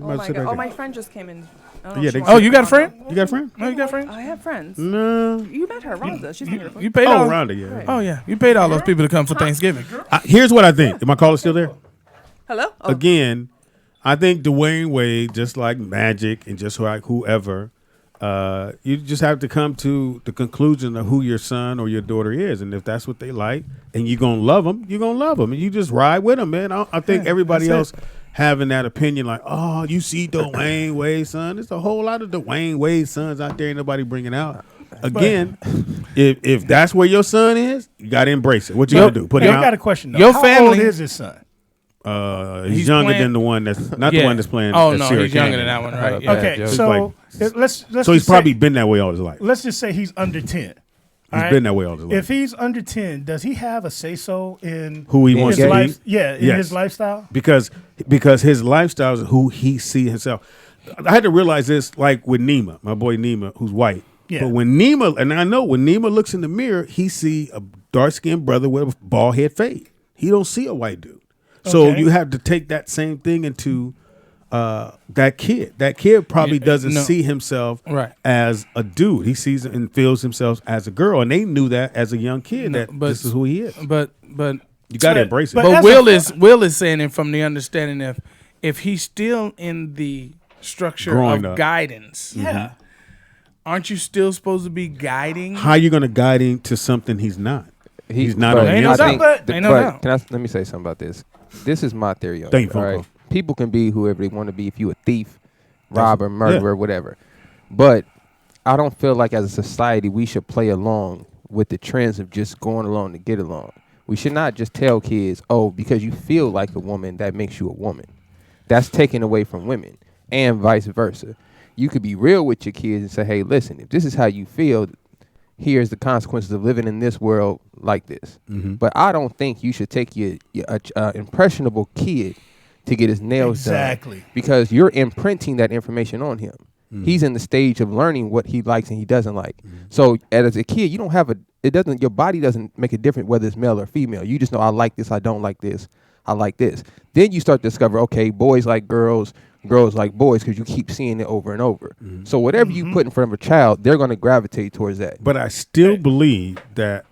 Oh my god! Oh, my friend just came in. You got a friend? You got a friend? No, you got friends? I have friends. No. You met her, Rhonda. She's beautiful. You paid all. Rhonda, yeah. Right. Oh yeah, you paid all those people to come for Thanksgiving. Here's what I think. Is my caller still there? Hello. Oh. Again, I think Dwayne Wade, just like Magic and just like whoever, you just have to come to the conclusion of who your son or your daughter is, and if that's what they like, and you're gonna love them, you're gonna love them, and you just ride with them, man. I think everybody else having that opinion, like, oh, you see Dwayne Wade's son. There's a whole lot of Dwayne Wade's sons out there, ain't nobody bringing out. Again, if that's where your son is, you gotta embrace it. What you gonna do? Put him out? I got a question. Though. Your How family old is his son? He's younger than the one that's not the one that's playing. Oh no, Sierra he's younger Canyon. than that one, right? Yeah. Okay, so let's so he's probably been that way all his life. Let's just say he's under 10. He's been that way all his life. If he's under 10, does he have a say-so in who he wants to be? Yeah, in his lifestyle? Because his lifestyle is who he sees himself. I had to realize this, like with Nima, my boy Nima, who's white. Yeah. But when Nima, and I know when Nima looks in the mirror, he see a dark-skinned brother with a bald head fade. He don't see a white dude. So you have to take that same thing into that kid. That kid probably doesn't see himself as a dude. He sees and feels himself as a girl, and they knew that as a young kid this is who he is. But you got to embrace it. But Will is saying it from the understanding if he's still in the structure Growing of up. guidance, aren't you still supposed to be guiding? How are you going to guide him to something he's not? He's not on the Ain't no inside. doubt. Let me say something about this. This is my theory on Thank it. you, All Funko. right? People can be whoever they want to be. If you a thief, robber, murderer, whatever. But I don't feel like as a society we should play along with the trends of just going along to get along. We should not just tell kids, oh, because you feel like a woman, that makes you a woman. That's taken away from women, and vice versa. You could be real with your kids and say, hey, listen, if this is how you feel, here's the consequences of living in this world like this. Mm-hmm. But I don't think you should take your impressionable kid to get his nails done. Because you're imprinting that information on him. Mm-hmm. He's in the stage of learning what he likes and he doesn't like. Mm-hmm. So as a kid, you don't have your body doesn't make a difference whether it's male or female. You just know, I like this, I don't like this, I like this. Then you start to discover, okay, boys like girls, girls like boys, because you keep seeing it over and over. Mm-hmm. So whatever you put in front of a child, they're going to gravitate towards that. But I still believe that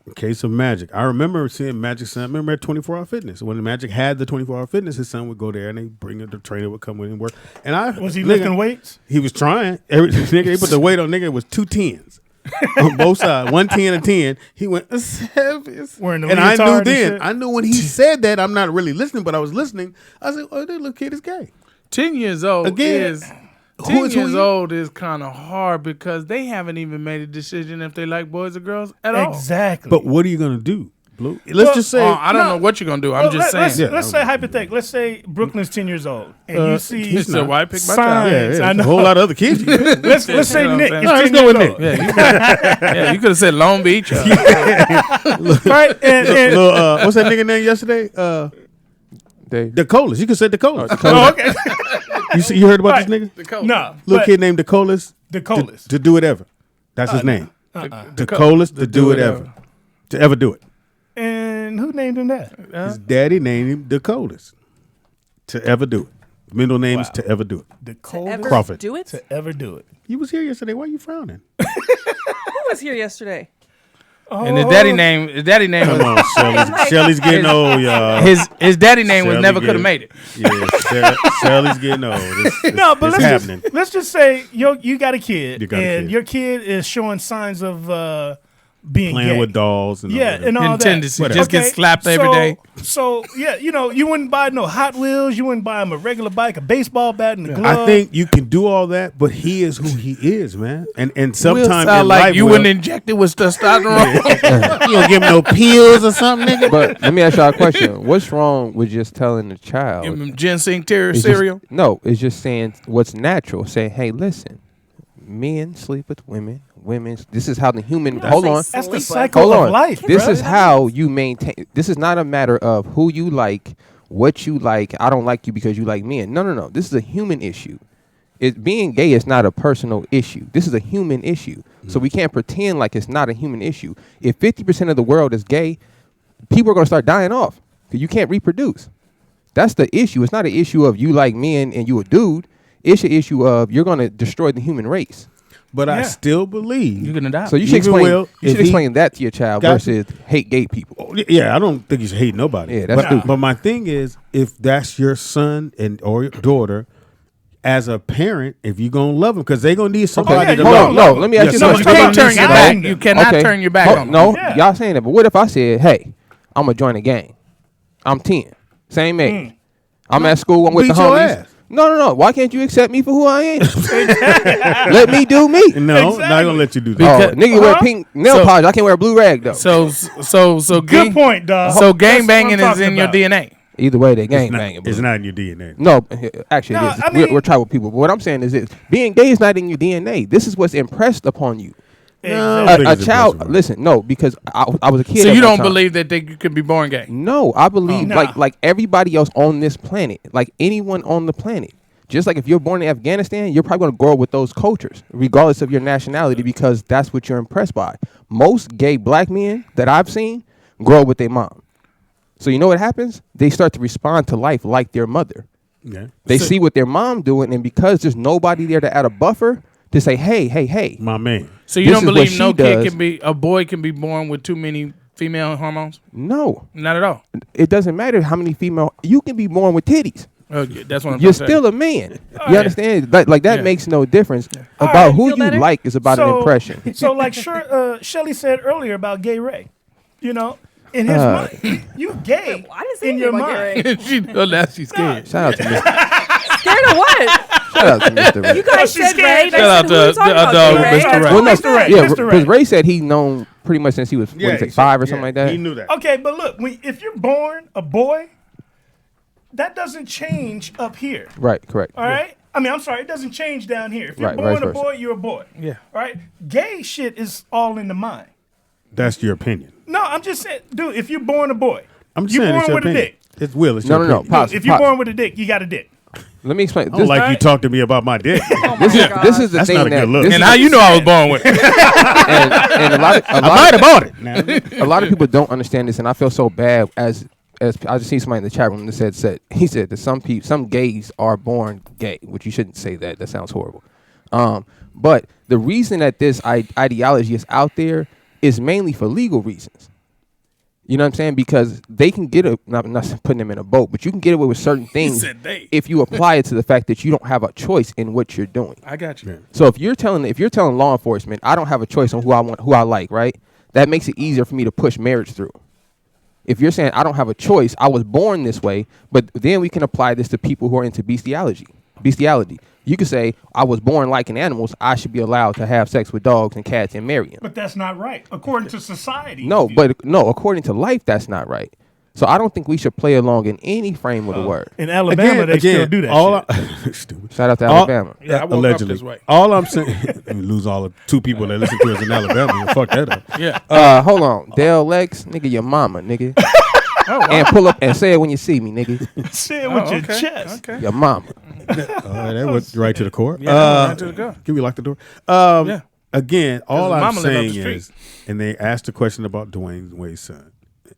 in case of Magic, I remember seeing Magic's son. I remember at 24-Hour Fitness. When Magic had the 24-Hour Fitness, his son would go there and they bring it. The trainer would come with him and work. And was he lifting weights? He was trying. Nigga, he put the weight on. Nigga, it was 2 10s on both sides. 1 10 and 10. He went, and I knew then. I knew when he said that. I'm not really listening, but I was listening. I said, "Oh, that little kid is gay." 10 years old Again, 10 years old is kind of hard because they haven't even made a decision if they like boys or girls at all. Exactly. But what are you going to do, Blue? Let's just say. I don't know what you're going to do. I'm just saying. Let's say hypothetically. Let's say Brooklyn's 10 years old. And you see Mr. White pick my signs. child. I know. A whole lot of other kids. let's say Nick is 10 let's years go with old. Yeah, you could have said Long Beach. Right? What's that nigga name yesterday? DeColas. You could say DeColas. Oh, okay. You heard about this nigga? No. Little kid named DeColas. DeColas. To do it ever. That's his name. DeColas to do it ever. To ever do it. And who named him that? His daddy named him DeColas. To ever do it. Middle name is to ever do it. DeColas. Crawford. Do it? To ever do it. You was here yesterday. Why are you frowning? Who was here yesterday? And his daddy name Come on, Shelly's getting old, y'all. His daddy name was never could have made it. Yeah, Shelly's getting old. But let's just say you got a kid, your kid is showing signs of being playing gay. with dolls and and all that. Tendency. Just get slapped every day. So you wouldn't buy no Hot Wheels. You wouldn't buy him a regular bike, a baseball bat, and a glove. I think you can do all that, but he is who he is, man. And sometimes in life, you wouldn't inject it with testosterone. You don't give him no pills or something, nigga. But let me ask y'all a question. What's wrong with just telling the child? Give him ginseng cereal? It's just saying what's natural. Saying, hey, listen, men sleep with women. This is how the human. Hold on. That's the cycle of life. This is how you maintain. This is not a matter of who you like, what you like. I don't like you because you like men. No. This is a human issue. Being gay is not a personal issue. This is a human issue. Mm-hmm. So we can't pretend like it's not a human issue. If 50% of the world is gay, people are going to start dying off because you can't reproduce. That's the issue. It's not an issue of you like men and you a dude. It's an issue of you're going to destroy the human race. But I still believe You're gonna die. So you should Even explain. Will, You if should explain that to your child got versus hate gay people. Yeah, I don't think you should hate nobody. Yeah, that's stupid. But my thing is, if that's your son or your daughter, as a parent, if you're gonna love them, because they're gonna need somebody to Hold love on, them. no. Let me ask you No, something. you can't turn Somebody your needs back. to You guide cannot Okay. turn your back on them. No, Yeah. y'all saying that. But what if I said, hey, I'm going to join a gang. I'm 10. Same age. I'm at school. I'm with Beat the your homies. ass. No. Why can't you accept me for who I am? Let me do me. No, Exactly. not gonna let you do that. Oh, nigga wear pink nail So- polish. I can't wear a blue rag though. So Good point, dog. So That's gang what banging I'm is talking in your about. DNA. Either way, they gang It's not- banging. It's bro. not in your DNA. No, actually, No, it is. I mean- We're tribal people. But what I'm saying is this: being gay is not in your DNA. This is what's impressed upon you. No, Exactly. I A think it's child, impressive. listen, no, because I was a kid. So at you one don't time. believe that you could be born gay? No, I believe Nah. like everybody else on this planet, like anyone on the planet. Just like if you're born in Afghanistan, you're probably going to grow up with those cultures, regardless of your nationality, because that's what you're impressed by. Most gay black men that I've seen grow up with their mom. So you know what happens? They start to respond to life like their mother. Yeah. They see what their mom doing, and because there's nobody there to add a buffer to say, hey, My man. So you This don't is what believe she no does. a boy can be born with too many female hormones? no, Not at all. it doesn't matter how many female. You can be born with titties. Oh, yeah, that's what I'm You're trying to say. still a man. You understand? Like that Yeah. makes no difference. All About right, who feel you better? like is about an impression. So like Shelly said earlier about Gay Ray, in his mind, you gay Why does he in your think about mind. Gay Now she's scared. Shout out to Mr. Scared of what? Shout out to Mr. Ray. You guys she's said scared. Ray. They Shout out said, who are you to talking the about? dog, Gay Ray? Mr. Ray. Well, no, Mr. Ray, yeah, Mr. because Ray. Ray said he known pretty much since he was Yeah, he said- 5 or yeah, something like that. He knew that. Okay, but look, if you're born a boy, that doesn't change up here. Right, correct. All right? I mean, I'm sorry, it doesn't change down here. If you're Right, born vice a versa. boy, you're a boy. Yeah. All right? Gay shit is all in the mind. That's your opinion. No, I'm just saying, dude, if you're born a boy, I'm just you're saying born it's your with a opinion. dick. It's Will. It's No, your no, no. opinion. Pause. If you're pause. born with a dick, you got a dick. Let me explain. I don't like you right. talk to me about my dick. Oh my This is God. this is the That's thing not a that good look. this And is- how you know I was born with it? and a lot of I might have bought it. a lot of people don't understand this, and I feel so bad as I just see somebody in the chat room that said he said that some gays are born gay, which you shouldn't say that. That sounds horrible. But the reason that this ideology is out there is mainly for legal reasons. You know what I'm saying? Because they can get not putting them in a boat, but you can get away with certain things said they. if you apply it to the fact that you don't have a choice in what you're doing. I got you. So if you're telling law enforcement, I don't have a choice on who I like, right? That makes it easier for me to push marriage through. If you're saying I don't have a choice, I was born this way, but then we can apply this to people who are into bestiality. You could say I was born liking animals, I should be allowed to have sex with dogs and cats and marry them. But that's not right, according to society. No, according to life, that's not right. So I don't think we should play along in any frame of the word. In Alabama, they still do that shit. Stupid. Shout out to Alabama. Yeah, I woke Allegedly. up this way. All I'm saying, let me lose all the 2 people that listen to us in Alabama. And fuck that up. Yeah. Hold on, Dale Lex, nigga, your mama, nigga. And pull up and say it when you see me, nigga. Say it with Oh, your okay. chest. Okay. Your mama. That went right to the core. Yeah, right to the core. Can we lock the door? Yeah. Again, all his I'm mama live up saying the street. is, and they asked the question about Dwayne Wade's son,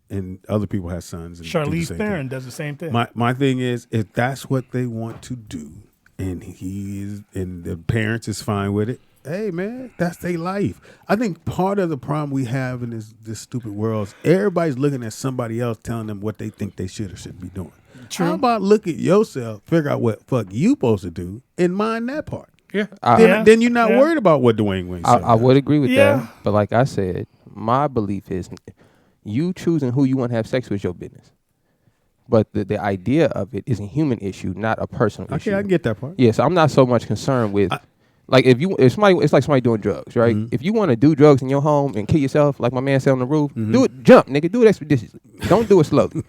and other people have sons. And do the Charlize same Theron thing. does the same thing. My thing is, if that's what they want to do, and the parents is fine with it, hey man, that's their life. I think part of the problem we have in this stupid world is everybody's looking at somebody else telling them what they think they should or shouldn't be doing. True. How about look at yourself, figure out what fuck you supposed to do, and mind that part. Yeah. Then you're not Yeah. worried about what Dwayne Wade said. I would agree with Yeah. that. But like I said, my belief is you choosing who you want to have sex with is your business. But the idea of it is a human issue, not a personal issue. Okay, I can get that part. Yeah, so I'm not so much concerned with like if somebody, it's like somebody doing drugs, right? Mm-hmm. If you want to do drugs in your home and kill yourself, like my man said on the roof, do it, jump, nigga, do it expeditiously. Don't do it slowly.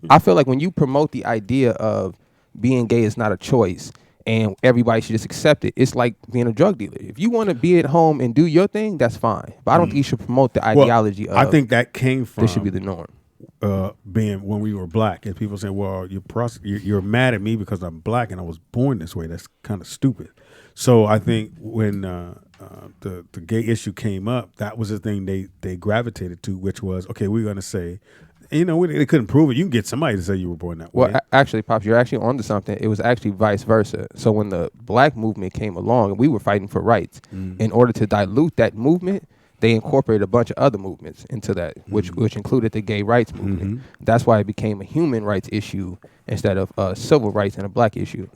I feel like when you promote the idea of being gay is not a choice and everybody should just accept it, it's like being a drug dealer. If you want to be at home and do your thing, that's fine. But I don't think you should promote the Well, ideology of I think that came from this should be the norm. being when we were black, and people saying, "Well, you're mad at me because I'm black and I was born this way." That's kind of stupid. So I think when the gay issue came up, that was the thing they gravitated to, which was okay. We're going to say they couldn't prove it. You can get somebody to say you were born that way. Well, actually, Pops, you're actually onto something. It was actually vice versa. So when the black movement came along and we were fighting for rights, in order to dilute that movement, they incorporated a bunch of other movements into that, which included the gay rights movement. That's why it became a human rights issue instead of a civil rights and a black issue.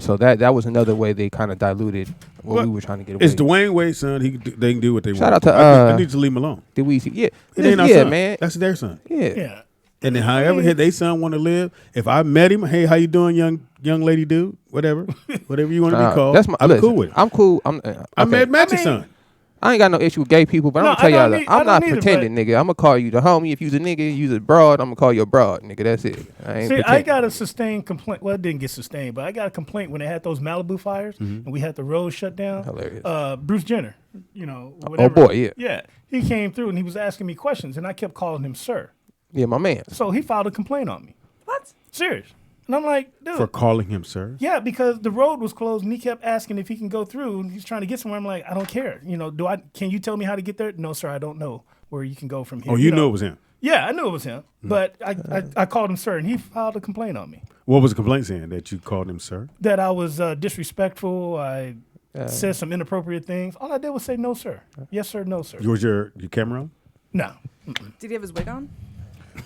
So that was another way they kind of diluted what we were trying to get away. It's Dwayne Wade's son. They can do what they want. Shout out to I need to leave him alone. the Weezy. Yeah, It ain't our son. man. That's their son. Yeah. And then however their son want to live, if I met him, hey, how you doing, young lady, dude? Whatever you want to be called. I'm cool with it. I'm cool. I met Magic's son. I ain't got no issue with gay people, but I'm gonna tell y'all that I'm not pretending, nigga. I'm gonna call you the homie. If you's a nigga, you's a broad, I'm gonna call you a broad, nigga. That's it. I got a sustained complaint. Well, it didn't get sustained, but I got a complaint when they had those Malibu fires and we had the road shut down. Hilarious. Bruce Jenner, whatever. Oh boy, yeah. Yeah, he came through and he was asking me questions, and I kept calling him sir. Yeah, my man. So he filed a complaint on me. What? Serious. And I'm like, dude. For calling him sir? Yeah, because the road was closed and he kept asking if he can go through and he's trying to get somewhere. I'm like, I don't care. Can you tell me how to get there? No, sir, I don't know where you can go from here. Oh, you knew it was him? Yeah, I knew it was him. But I called him sir and he filed a complaint on me. What was the complaint saying? That you called him sir? That I was disrespectful. I said some inappropriate things. All I did was say no, sir. Yes, sir, no, sir. Was your camera on? No. Did he have his wig on?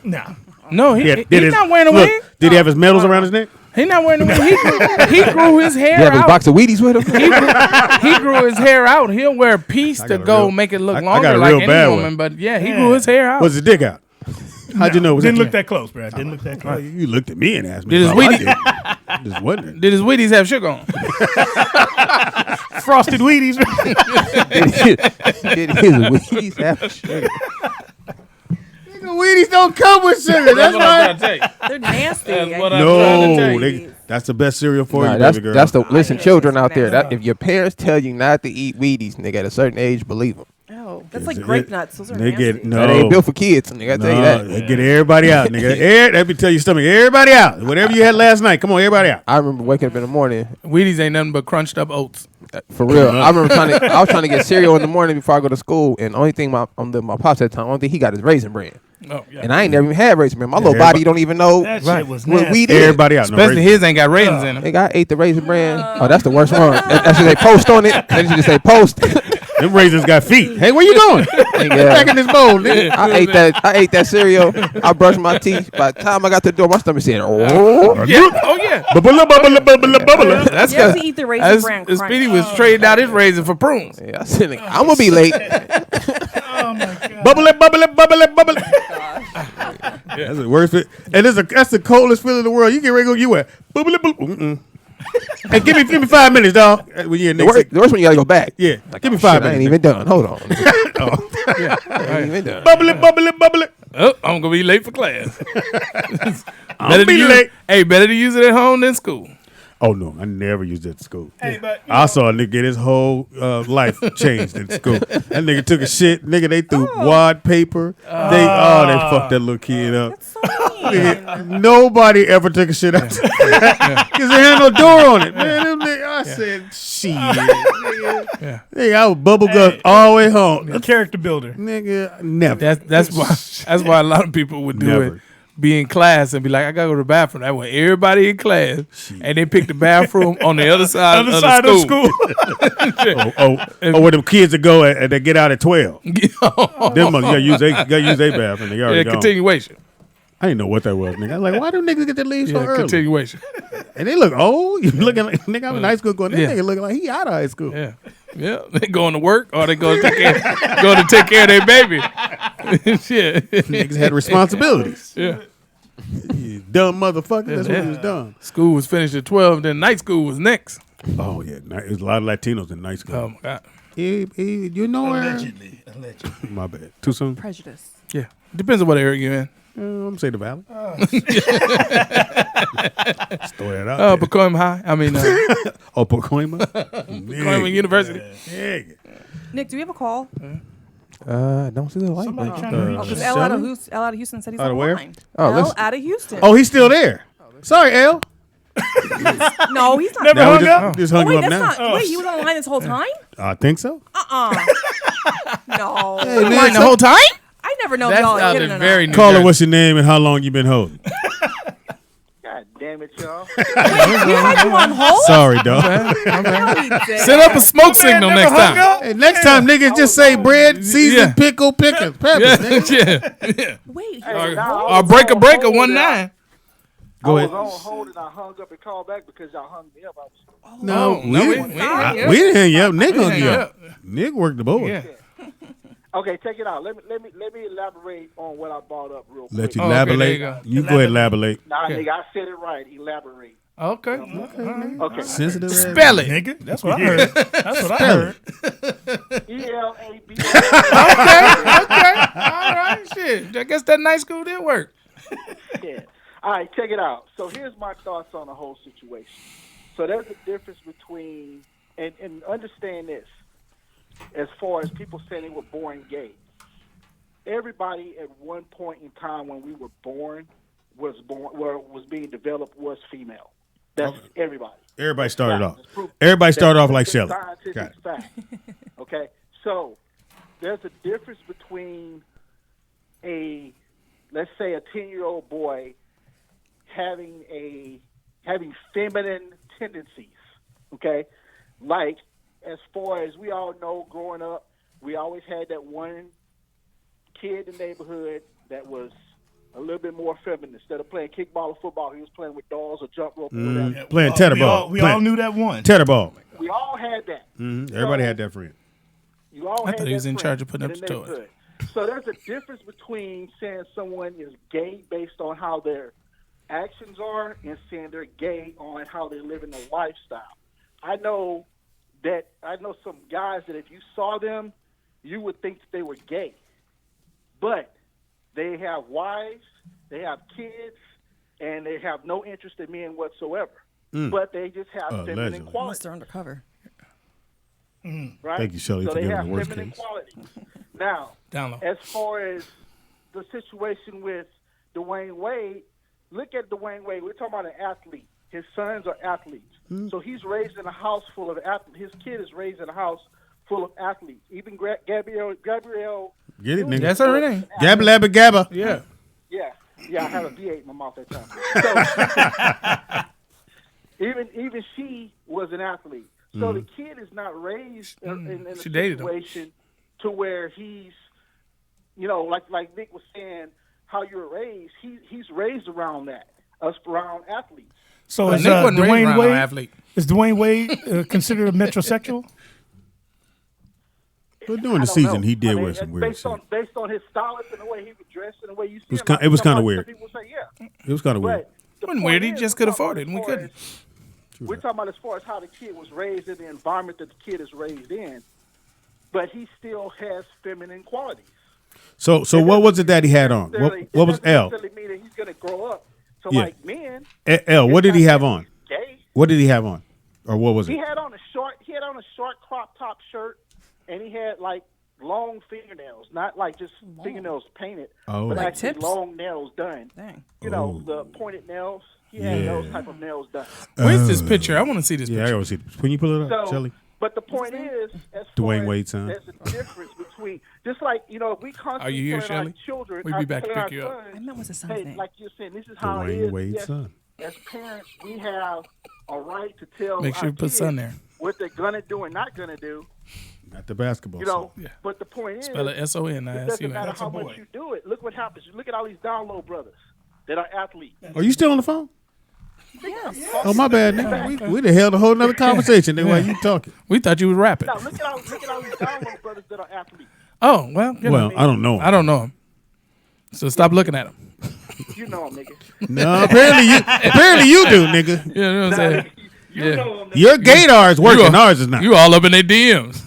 No. No, he's not wearing a Look, wig. did he have his medals around his neck? He's not wearing a wig. He grew his hair You have his out. box of Wheaties with him? He grew his hair out. He'll wear a piece to go make it look longer like any woman. But yeah, he grew his hair out. Was his dick out? How'd you know? Didn't look that close, bro. Didn't look that close. You looked at me and asked me. Did his how I Wheaties- did. Just wondering. Did his Wheaties have sugar on? Frosted Wheaties. Did his Wheaties have sugar? Wheaties don't come with sugar. That's what I'm trying to tell you. They're nasty. That's what I'm trying to tell No, you. that's the best cereal for you, That's baby girl. listen, children out there. That if your parents tell you not to eat Wheaties, nigga, at a certain age, believe them. Oh, that's like grape nuts. Those are They nasty. get no. That ain't built for kids, nigga. I tell you that. They get everybody out, nigga. Let me tell you something. Everybody out. Whatever you had last night, come on, everybody out. I remember waking up in the morning. Wheaties ain't nothing but crunched up oats. For real, I remember I was trying to get cereal in the morning before I go to school, and the only thing my pops at the time, only thing he got is Raisin Bran. Oh, yeah. And I ain't never even had Raisin Bran. My little body don't even know That shit was what nasty. weed is. Everybody out. Especially his ain't got raisins in them. Nigga, I ate the Raisin Bran. Oh, that's the worst one. That's what they post on it. They should just say post. Them raisins got feet. Hey, where you going? Back in this bowl, nigga. I ate that cereal. I brushed my teeth. By the time I got to the door, my stomach said, "Oh." Yeah. Oh yeah. Bubbler, bubbler, bubbler, bubbler. That's You have to eat the Raisin Bran crunch. Speedy was trading out his raisin for prunes. Yeah, I said, I'm gonna be late. Oh, my God. Bubbler, bubbler, bubbler, bubbler. That's the worst. And that's the coldest feeling in the world. You get ready to go, you at bubbler, bubbler. Hey, give me 5 minutes, dog. When you The worst one, you gotta go back. Yeah, Like, give me oh, 5 shit, I ain't minutes. even done. Hold on. Yeah. I ain't even done. Bubbler, bubbler, bubbler. Oh, I'm gonna be late for class. I'll be late. Hey, better to use it at home than school. Oh no, I never used it at school. Hey, but, I saw a nigga get his whole life changed at school. That nigga took a shit. Nigga, they threw wad paper. They fucked that little kid up. That's so mean. Nobody ever took a shit out because they had no door on it. Man, them nigga, I said shit. Nigga, I was bubble gut all the way home. character builder. Nigga, never. That's why a lot of people would do Never. it. Be in class and be like, I gotta go to the bathroom. That way everybody in class and they pick the bathroom on the other side, of the school. Where them kids that go and they get out at 12. Them mother, use their bathroom. They already gone. Continuation. I didn't know what that was, nigga. I was like, why do niggas get to leave so early? Continuation. And they look old. You looking like nigga, I'm in high school going, this Yeah. nigga looking like he out of high school. Yeah. Yeah. They going to work or they going to take care of their baby. Shit. Niggas had responsibilities. Yeah. You dumb motherfucker. That's what he was dumb. School was finished at 12, then night school was next. Oh yeah, there's a lot of Latinos in night school. Oh my God. You know where? Allegedly. My bad. Too soon. Prejudice. Yeah. Depends on what area you're in. I'm gonna say the Valley. Just throw that out. Oh, there. Pacoima High. I mean, Pacoima. Pacoima University. Yeah. Nick, do we have a call? Don't see the light. Somebody man. trying to reach Oh, because us. L out of Houston said he's Out of on where? the line. Oh, L let's- out of Houston. Oh, he's still there. Sorry, L. No, he's not. Never Now hung we up? just hung Wait, him up that's now. not. Wait, he was on the line this whole time? I think so. No. Hey, man, Line the whole time? I never know if That's y'all are out kidding there or very not. New Caller, Jersey. what's your name and how long you been holding? God damn it, y'all. We had you on hold? Sorry, dog. No, we didn't. Set up a smoke signal next time. Hey, next time, niggas just say bread, seasoned, Yeah. pickle, pickles, peppers. nigga. Yeah. Wait, Hey, nah, Or I was break a on break hold at 1-9. and I Go was ahead. on hold and I hung up and called back because y'all hung me up. I was, No, Oh, no, we didn't hang you up. we didn't hang you up. Nick hung hang you you up. Nick worked the board. Yeah. okay, check it out. Let me elaborate on what I brought up real quick. Let you Oh, okay, elaborate. there you go. You go ahead, elaborate. Nah, Okay. nigga, I said it right. Elaborate. Okay. Okay. Sensitive. ass. Spell it. Nigga, that's what I heard. That's what I heard. ELAB. Okay. All right. Shit. I guess that night school did work. Yeah. All right, check it out. So here's my thoughts on the whole situation. So there's a difference between, and understand this, as far as people saying they were born gay. Everybody at one point in time when we were born was being developed was female. That's everybody. Everybody started Fact. off. It's proof. Everybody started That's off like a Shelly. scientific Got it. fact. Okay, so there's a difference between let's say a 10-year-old boy having feminine tendencies. Okay, like as far as we all know, growing up, we always had that one kid in the neighborhood that was a little bit more feminine. Instead of playing kickball or football, he was playing with dolls or jump rope or whatever. Playing tetherball. We all knew that one. Tetherball. We all had that. Everybody had that friend. You all I had thought he was that in friend charge of putting up in the toys. neighborhood. So there's a difference between saying someone is gay based on how their actions are and saying they're gay on how they're living their lifestyle. I know some guys that if you saw them, you would think that they were gay. But they have wives, they have kids, and they have no interest in men whatsoever. But they just have feminine Allegedly. Unless qualities. they're undercover. Right? Thank you, Shelley, so for they giving have the worst feminine case. qualities. Now, Download. as far as the situation with Dwayne Wade, look at Dwayne Wade. We're talking about an athlete. His sons are athletes. So he's raised in a house full of athletes. His kid is raised in a house full of athletes. Even Gabrielle. Get it, nigga. That's her name. Gabba labba gabba. Yeah. Yeah, I have a V8 in my mouth that time. So even she was an athlete. So the kid is not raised in a She dated him. situation to where he's, like Nick was saying, how you're raised. He's raised around that, around athletes. So But is Nick wasn't raised Dwayne around no Wade athlete. is Dwayne Wade considered a metrosexual? But during the I don't season, know. he did I mean, wear some weird based shit. based on his stylist and the way he would dress and the way you see was him. it was kinda some weird. People say, yeah. It was kind of weird. But the Wasn't point weird. He is, just we're could talking afford it, and we as far couldn't. We're talking about as far as how the kid was raised in the environment that the kid is raised in, but he still has feminine qualities. So what was it that he had on? What was It doesn't L? necessarily mean that he's going to grow up to Yeah. like men. L. What did he have on? Gay. What did he have on? Or what was He it? had on a short crop top shirt, and he had like long fingernails, not like just fingernails painted, Oh. but Like actually tips? long nails done. Dang. You know, the pointed nails. He had those type of nails done. Where's this picture? I want to see this Yeah, I picture. gotta see. Can you pull it up, So, Shelly? but the point is, as Dwayne far as Wade's son. there's a difference between, just like, if we constantly Are you here, telling our Shelley? children, We'd be back to telling pick our you up. sons, I meant what's his son's hey, name? like you're saying, this is how it Dwayne is. Wade's Yes, son. as parents, we have a right to tell Make sure our you put kids son there. what they're gonna do and not gonna do. Not the basketball. You know, Yeah. but the point is, Spell it S-O-N, it not doesn't S-U-N. matter That's a how boy. much you do it. Look what happens. Look at all these download brothers that are athletes. song. Are you still on the phone? Yes. Oh my bad, nigga. We done held a whole nother conversation then while you talking. We thought you was rapping. Now look at all these download brothers that are athletes. Oh, well, you know. Well, I don't know. I don't know him. So stop looking at him. You know them, nigga. No, apparently you do, nigga. You know what I'm saying? You Yeah. know them, nigga. Your gaydar is working, You are- ours is not. You all up in their DMs.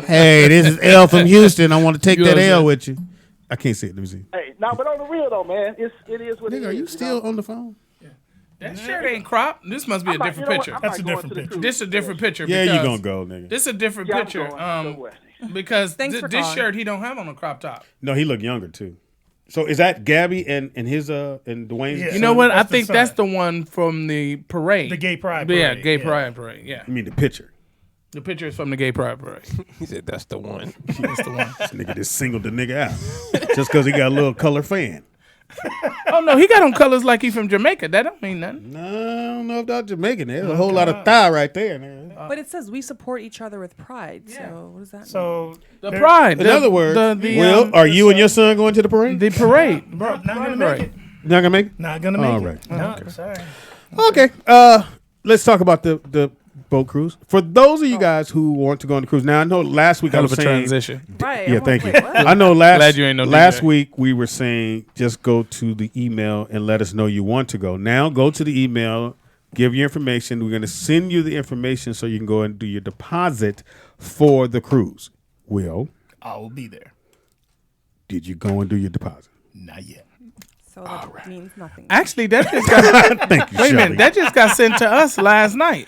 Hey, this is L from Houston. I want to take You know that what I'm L saying? with you. I can't see it. Let me see. Hey, now, but on the real though, man, it is what it is. Nigga, are you still on the phone? That shirt ain't cropped. This must be a I'm not- different you know what? picture. I'm That's not a going different to the picture. cruise. This is a different picture. Yeah, you because gonna go, nigga. This is a different Yeah, I'm picture. going somewhere. Because Thanks for this calling. shirt he don't have on a crop top. No, he look younger too. So is that Gabby and his and Dwayne's? Yeah. You son? know what? I That's the think son. that's the one from the parade. The gay pride Yeah, parade, gay yeah. pride parade. Yeah. I mean the picture. The picture is from the gay pride parade. He said that's the one. That's the one. This nigga just singled the nigga out just because he got a little color fan. Oh no, he got on colors like he from Jamaica. That don't mean nothing. No, I don't know if that's Jamaican. There's a whole lot of thigh right there. Man. But it says we support each other with pride. So what does that mean? So The pride. In other words, Will, are you and your son going to the parade? The parade. bro, not gonna make it. Not gonna make it? Not gonna make All it. right. No, sorry. Okay. Let's talk about the boat cruise. For those of you guys who want to go on the cruise, now I know last week I Hell was of a saying, transition. Right. yeah, I'm thank like, you. wait, what? I know Glad you ain't no last DJ. week we were saying just go to the email and let us know you want to go. Now go to the email, give your information. We're going to send you the information so you can go and do your deposit for the cruise. Will, I will be there. did you go and do your deposit? Not yet. So that means nothing. Actually, that just got. Thank you, Wait a Shelley. minute, that just got sent to us last night.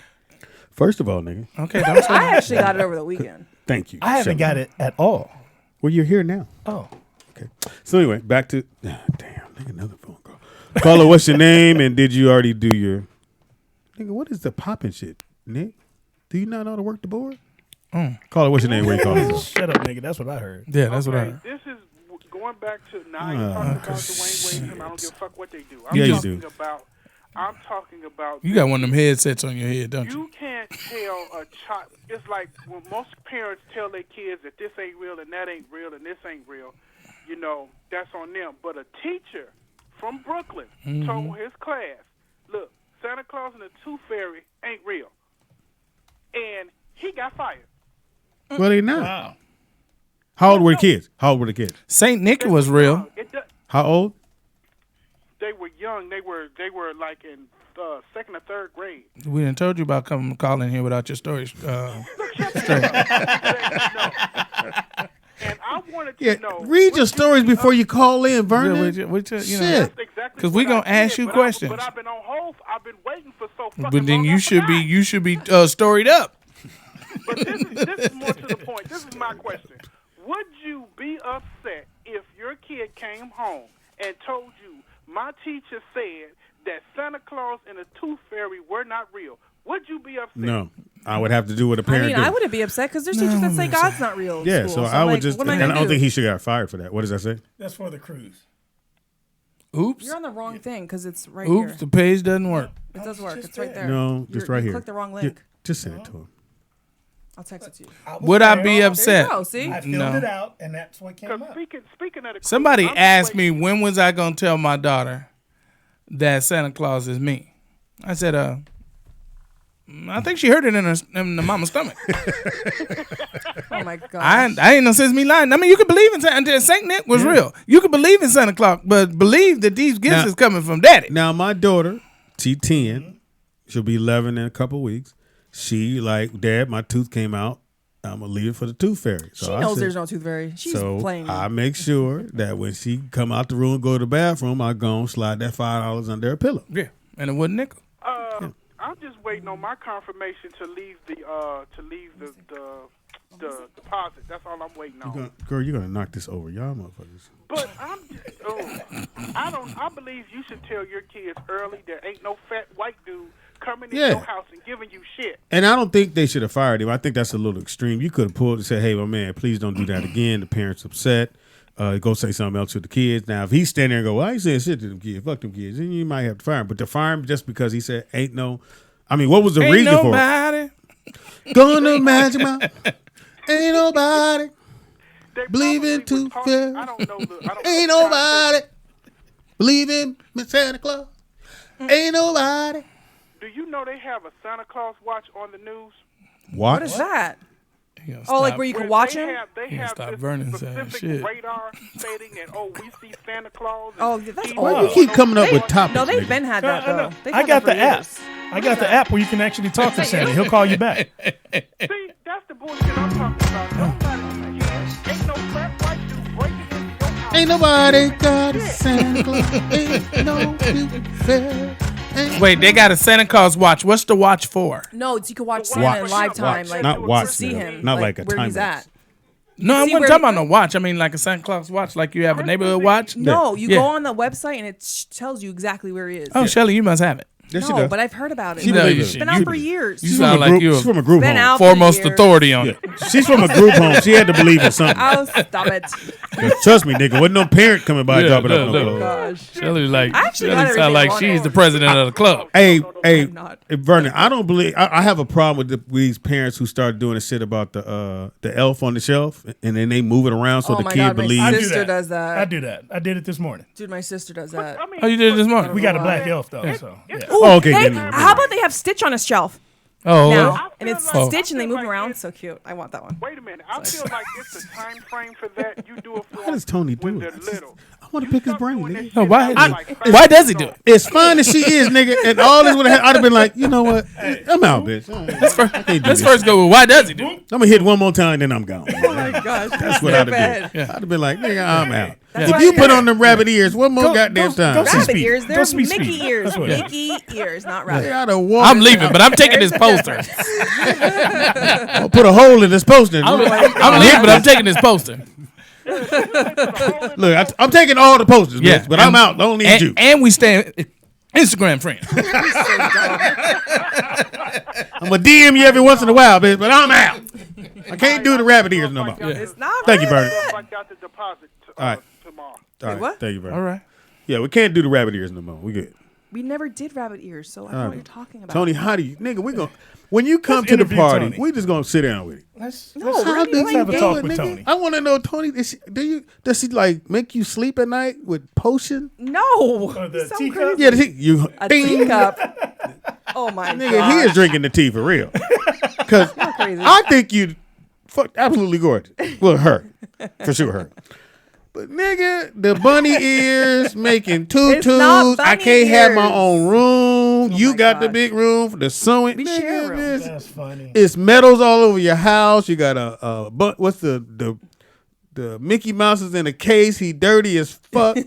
First of all, nigga, Okay, don't say I that. actually got it over the weekend. thank you. I haven't got it at all. Well, you're here now. Oh. Okay. So anyway, back to damn, nigga, another phone call. Caller, what's your name? And did you already do your nigga? What is the popping shit, Nick? Do you not know how to work the board? Caller, what's your name? Where you calling from? Shut up, nigga. That's what I heard. Yeah, that's what I Okay, heard. this is going back to now. You're talking about Dwayne Wade. I don't give a fuck what they do. Yeah, you talking do. I'm talking about. You got one of them headsets on your head, don't you? You can't tell a child. It's like when most parents tell their kids that this ain't real and that ain't real and this ain't real. You know, that's on them. But a teacher from Brooklyn told his class, look, Santa Claus and the Tooth Fairy ain't real. And he got fired. Well, they not. Wow. How old were the kids? How old were the kids? Saint Nick was real. How old? They were young. They were like in second or third grade. We done told you about coming calling here without your stories. And I wanted to Yeah, know. read your stories before you call in, Vernon. you know, Shit. Exactly 'Cause we what gonna I ask did, you but questions. But I've been on hold. I've been waiting for so fucking but then long, you I should forgot. be storied up. But this is more to the point. This is my question. Would you be upset if your kid came home and told you, my teacher said that Santa Claus and the Tooth Fairy were not real? Would you be upset? No, I would have to do what a I parent mean, do. I wouldn't be upset because there's teachers that say God's not real. in Yeah, school. so I I'm would like, just, what am and I gonna don't do? think he should have got fired for that. What does that say? That's for the cruise. Oops. You're on the wrong thing because it's right Oops, here. the page doesn't work. It does work. just It's right there. there. No, just right you here. clicked the wrong link. Just send it to him. I'll text it to you. Would I be There you upset? go. See? I filled No. it out, and that's what came Because up. speaking of the cruise, Somebody I'm just asked me waiting- when was I gonna tell my daughter that Santa Claus is me. I said, I think she heard it in the mama's stomach. Oh my god. I ain't no sense me lying. I mean, you can believe in Santa. Saint Nick was real. You can believe in Santa Claus, but believe that these gifts Now- is coming from Daddy. Now, my daughter, she's 10. She'll be 11 in a couple weeks. She like, Dad, my tooth came out. I'm gonna leave it for the Tooth Fairy. So she I knows said- there's no tooth fairy. She's so playing. I make sure that when she come out the room and go to the bathroom, I go and slide that $5 under her pillow. Yeah, and it wasn't nickel. I'm just waiting on my confirmation to leave the deposit. That's all I'm waiting on. Girl, you're gonna knock this over, y'all motherfuckers. But I believe you should tell your kids early there ain't no fat white dude coming in Yeah. your house and giving you shit. And I don't think they should have fired him. I think that's a little extreme. You could have pulled and said, "Hey, my man, please don't do that again." The parents upset. Go say something else to the kids. Now, if he's standing there and go, "Why you saying shit to them kids? Fuck them kids," then you might have to fire him. But to fire him just because he said, "Ain't no," I mean, what was the Ain't reason for it? nobody. Gonna Magic Mouth. Ain't nobody. They Believe probably in was Tooth talking- Fairy. I don't know. I don't Ain't know. nobody. Believe in Santa Claus. Ain't nobody. Do you know they have a Santa Claus watch on the news? What is that? Oh, like where you can watch him? They Yeah, have stop this burning saying specific shit. radar stating that, we see Santa Claus. Oh, and that's he's old. Why you keep coming up with topics? No, they've nigga? been had that though. They've I had got that the for app. years. I got the app where you can actually talk to Santa. He'll call you back. See, that's the bullshit I'm talking about. Nobody ain't no fat white dude breaking into your house. Ain't nobody got a Santa Claus. Ain't no Tooth Fairy. Ain't Wait, they got a Santa Claus watch. What's the watch for? No, you can watch Watch. Santa in live time, Watch, like not watch, to see nigga. him, Not like a where he's time-lapse. at. No, I see wasn't where talking he- about no watch. I mean like a Santa Claus watch, like you have a neighborhood watch. No, you Yeah. go on the website and it tells you exactly where he is. Oh, Shelly, you must have it. Yes, she No, does. but I've heard about it. She No, believes you it. It's should. been out for years. You sound like She's from a group Been home. out for foremost years. authority on it. She's from a group home. She had to believe in something. Oh, stop it. Trust me, nigga. Wasn't no parent coming by dropping off no look. clothes. Gosh. Shelly like I actually got Shelly everything sound like I she's wanted. the president of the club. Hey, I'm not. Vernon, I don't believe I have a problem with these parents who start doing the shit about the elf on the shelf and then they move it around so Oh the my kid God, my believes. sister does that. I do that. I did it this morning. Dude, my sister does that. Oh, you did it this morning. We got a black elf though, so yeah. Ooh, Oh, okay, hey, then- how about they have Stitch on a shelf Oh, now? well. And it's Oh. Stitch and they move around. So cute. I want that one. Wait a minute. I feel like it's a time frame for that. You do it for How does Tony do when it? they're little. I want to pick his brain, nigga. No, why? I- Why does he do it? As fine as she is, nigga, and all this would have, I'd have been like, you know what? I'm out, bitch. Let's first go with why does he do it? I'm gonna hit one more time, then I'm gone. Oh my gosh. That's what I'd have bad. been. I'd have been like, nigga, I'm out. That's If why you I put got- on them rabbit ears, one more goddamn time. go see Rabbit Speed. ears. Go There's see Mickey Speed. ears. That's what- Mickey ears, not rabbit. I'm leaving, but I'm taking this poster. I'll put a hole in this poster. I'm leaving, but I'm taking this poster. Look, I'm taking all the posters, Yeah, bitch, but I'm out. Don't need you. And we stay Instagram friends. I'm gonna DM you every once in a while, bitch, but I'm out. I can't do the rabbit ears no more. It's not Thank you, Bernie. I got the deposit All right. tomorrow. All right, what? thank you, Bernie. All right. Yeah, we can't do the rabbit ears no more. We good. We never did rabbit ears, so I don't know what you're talking about. Tony, how do you, nigga? We gonna when you come Let's to the interview party, Tony. we just gonna sit down with you. Let's No, How really? does Like, he have a do talk it, with nigga? Tony. I want to know, Tony. Does he like make you sleep at night with potion? No. the You sound teacup? crazy. Yeah, you A ding. teacup. Oh my Nigga, god. he is drinking the tea for real. Cause crazy. I think you fuck absolutely gorgeous. Well, her for sure, her. But nigga, the bunny ears making It's not tutus. I bunny can't have my ears. own room. You my got the gosh. big room for the sewing. We Nigga, share a room. this- That's funny. It's medals all over your house. You got what's the Mickey Mouse is in a case. He dirty as fuck.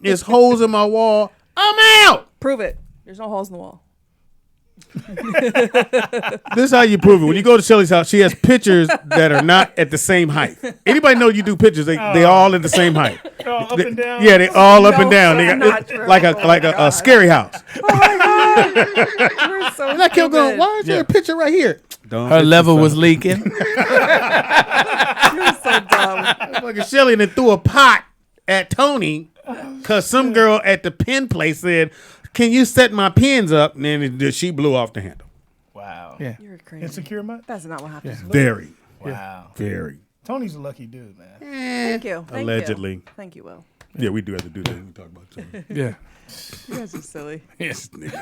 There's holes in my wall. I'm out. Prove it. There's no holes in the wall. This is how you prove it. When you go to Shelly's house, she has pictures that are not at the same height. Anybody know you do pictures? They all at the same height. They're all up and down. Yeah, they all up and No, down. They that's got not true. like Oh my a God. scary house. Oh my god. You're so And I kept going, stupid. why is there a picture right here? Don't Her hit level was yourself. leaking. You're so dumb. Fucking Shelly and then threw a pot at Tony because some girl at the pen place said, "Can you set my pens up?" And then she blew off the handle. Wow. Yeah. You're crazy. Insecure much? That's not what happens. Very, Wow. very. Tony's a lucky dude, man. Thank you. Thank Allegedly. You. Thank you, Will. Yeah, we do have to do that when we talk about Tony. Yeah. You guys are silly. Yes, nigga.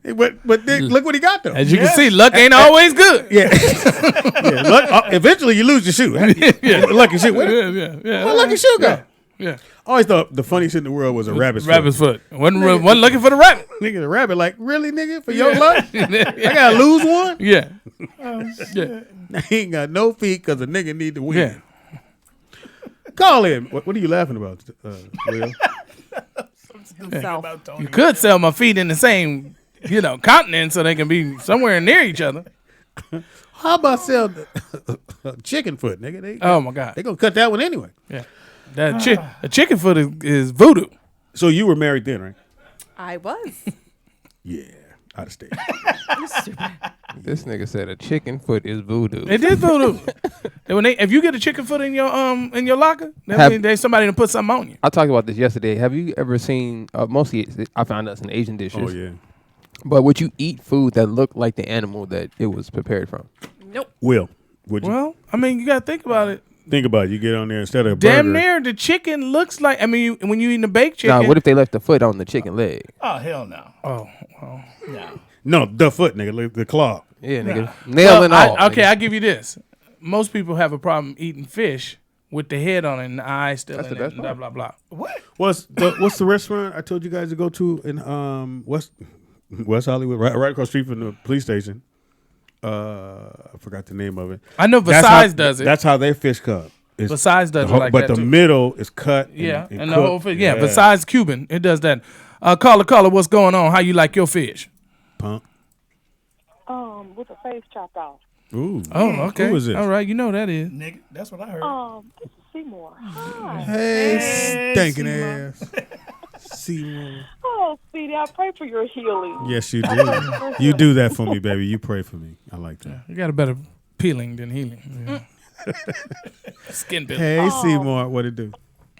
Hey, but look what he got though. As you can see, luck ain't always good. Yeah. Yeah. Eventually, you lose your shoe. Lucky shoe. Where Yeah. lucky shoe go? Yeah. I always thought the funniest shit in the world was a rabbit's foot. Rabbit's foot. Wasn't looking for the rabbit. Nigga, the rabbit, like, really, nigga? For your luck? I gotta lose one? Yeah. I ain't got no feet because a nigga need to win. Yeah. Call in. What are you laughing about, Will? Himself. About Tony. You could sell my feet in the same, continent so they can be somewhere near each other. How about sell the chicken foot, nigga? Oh my God. They gonna cut that one anyway. Yeah. That a chicken foot is voodoo. So you were married then, right? I was. Yeah. Out of state. You're stupid. This nigga said a chicken foot is voodoo. It is voodoo. And if you get a chicken foot in your locker, that Have- means there's somebody to put something on you. I talked about this yesterday. Have you ever seen, mostly I found us in Asian dishes. Oh, yeah. But would you eat food that looked like the animal that it was prepared from? Nope. Will, would you? Well, I mean, you got to think about it. Think about it. You get on there instead of a Damn burger. near the chicken looks like, when you eating a baked chicken. Now, what if they left the foot on the chicken leg? Oh, hell no. Oh, well. No. No, the foot, nigga. Look, the claw. Yeah, nigga. Nail and all. I'll nigga. give you this. Most people have a problem eating fish with the head on it and the eye still That's in the it. best Blah, part. blah, blah. What? What's the restaurant I told you guys to go to in West Hollywood, right across the street from the police station? I forgot the name of it. I know That's Versailles how- does it. That's how their fish cut. It's Versailles does the it like but that the too. middle is cut. Yeah, and and the cooked. whole fish. Yeah, Versailles Cuban, it does that. Caller, what's going on? How you like your fish? Pump. With the face chopped off. Ooh. Oh, okay. Who is this? All right, you know that is. Nigga, that's what I heard. This is Seymour. Hi. Hey, Hey, stinking Seymour. ass. Seymour. Oh, Seymour. Speedy, I pray for your healing. Yes, you do. You do that for me, baby. You pray for me. I like that. You got a better peeling than healing. Yeah. Skin peeling. Hey, Seymour, what it do?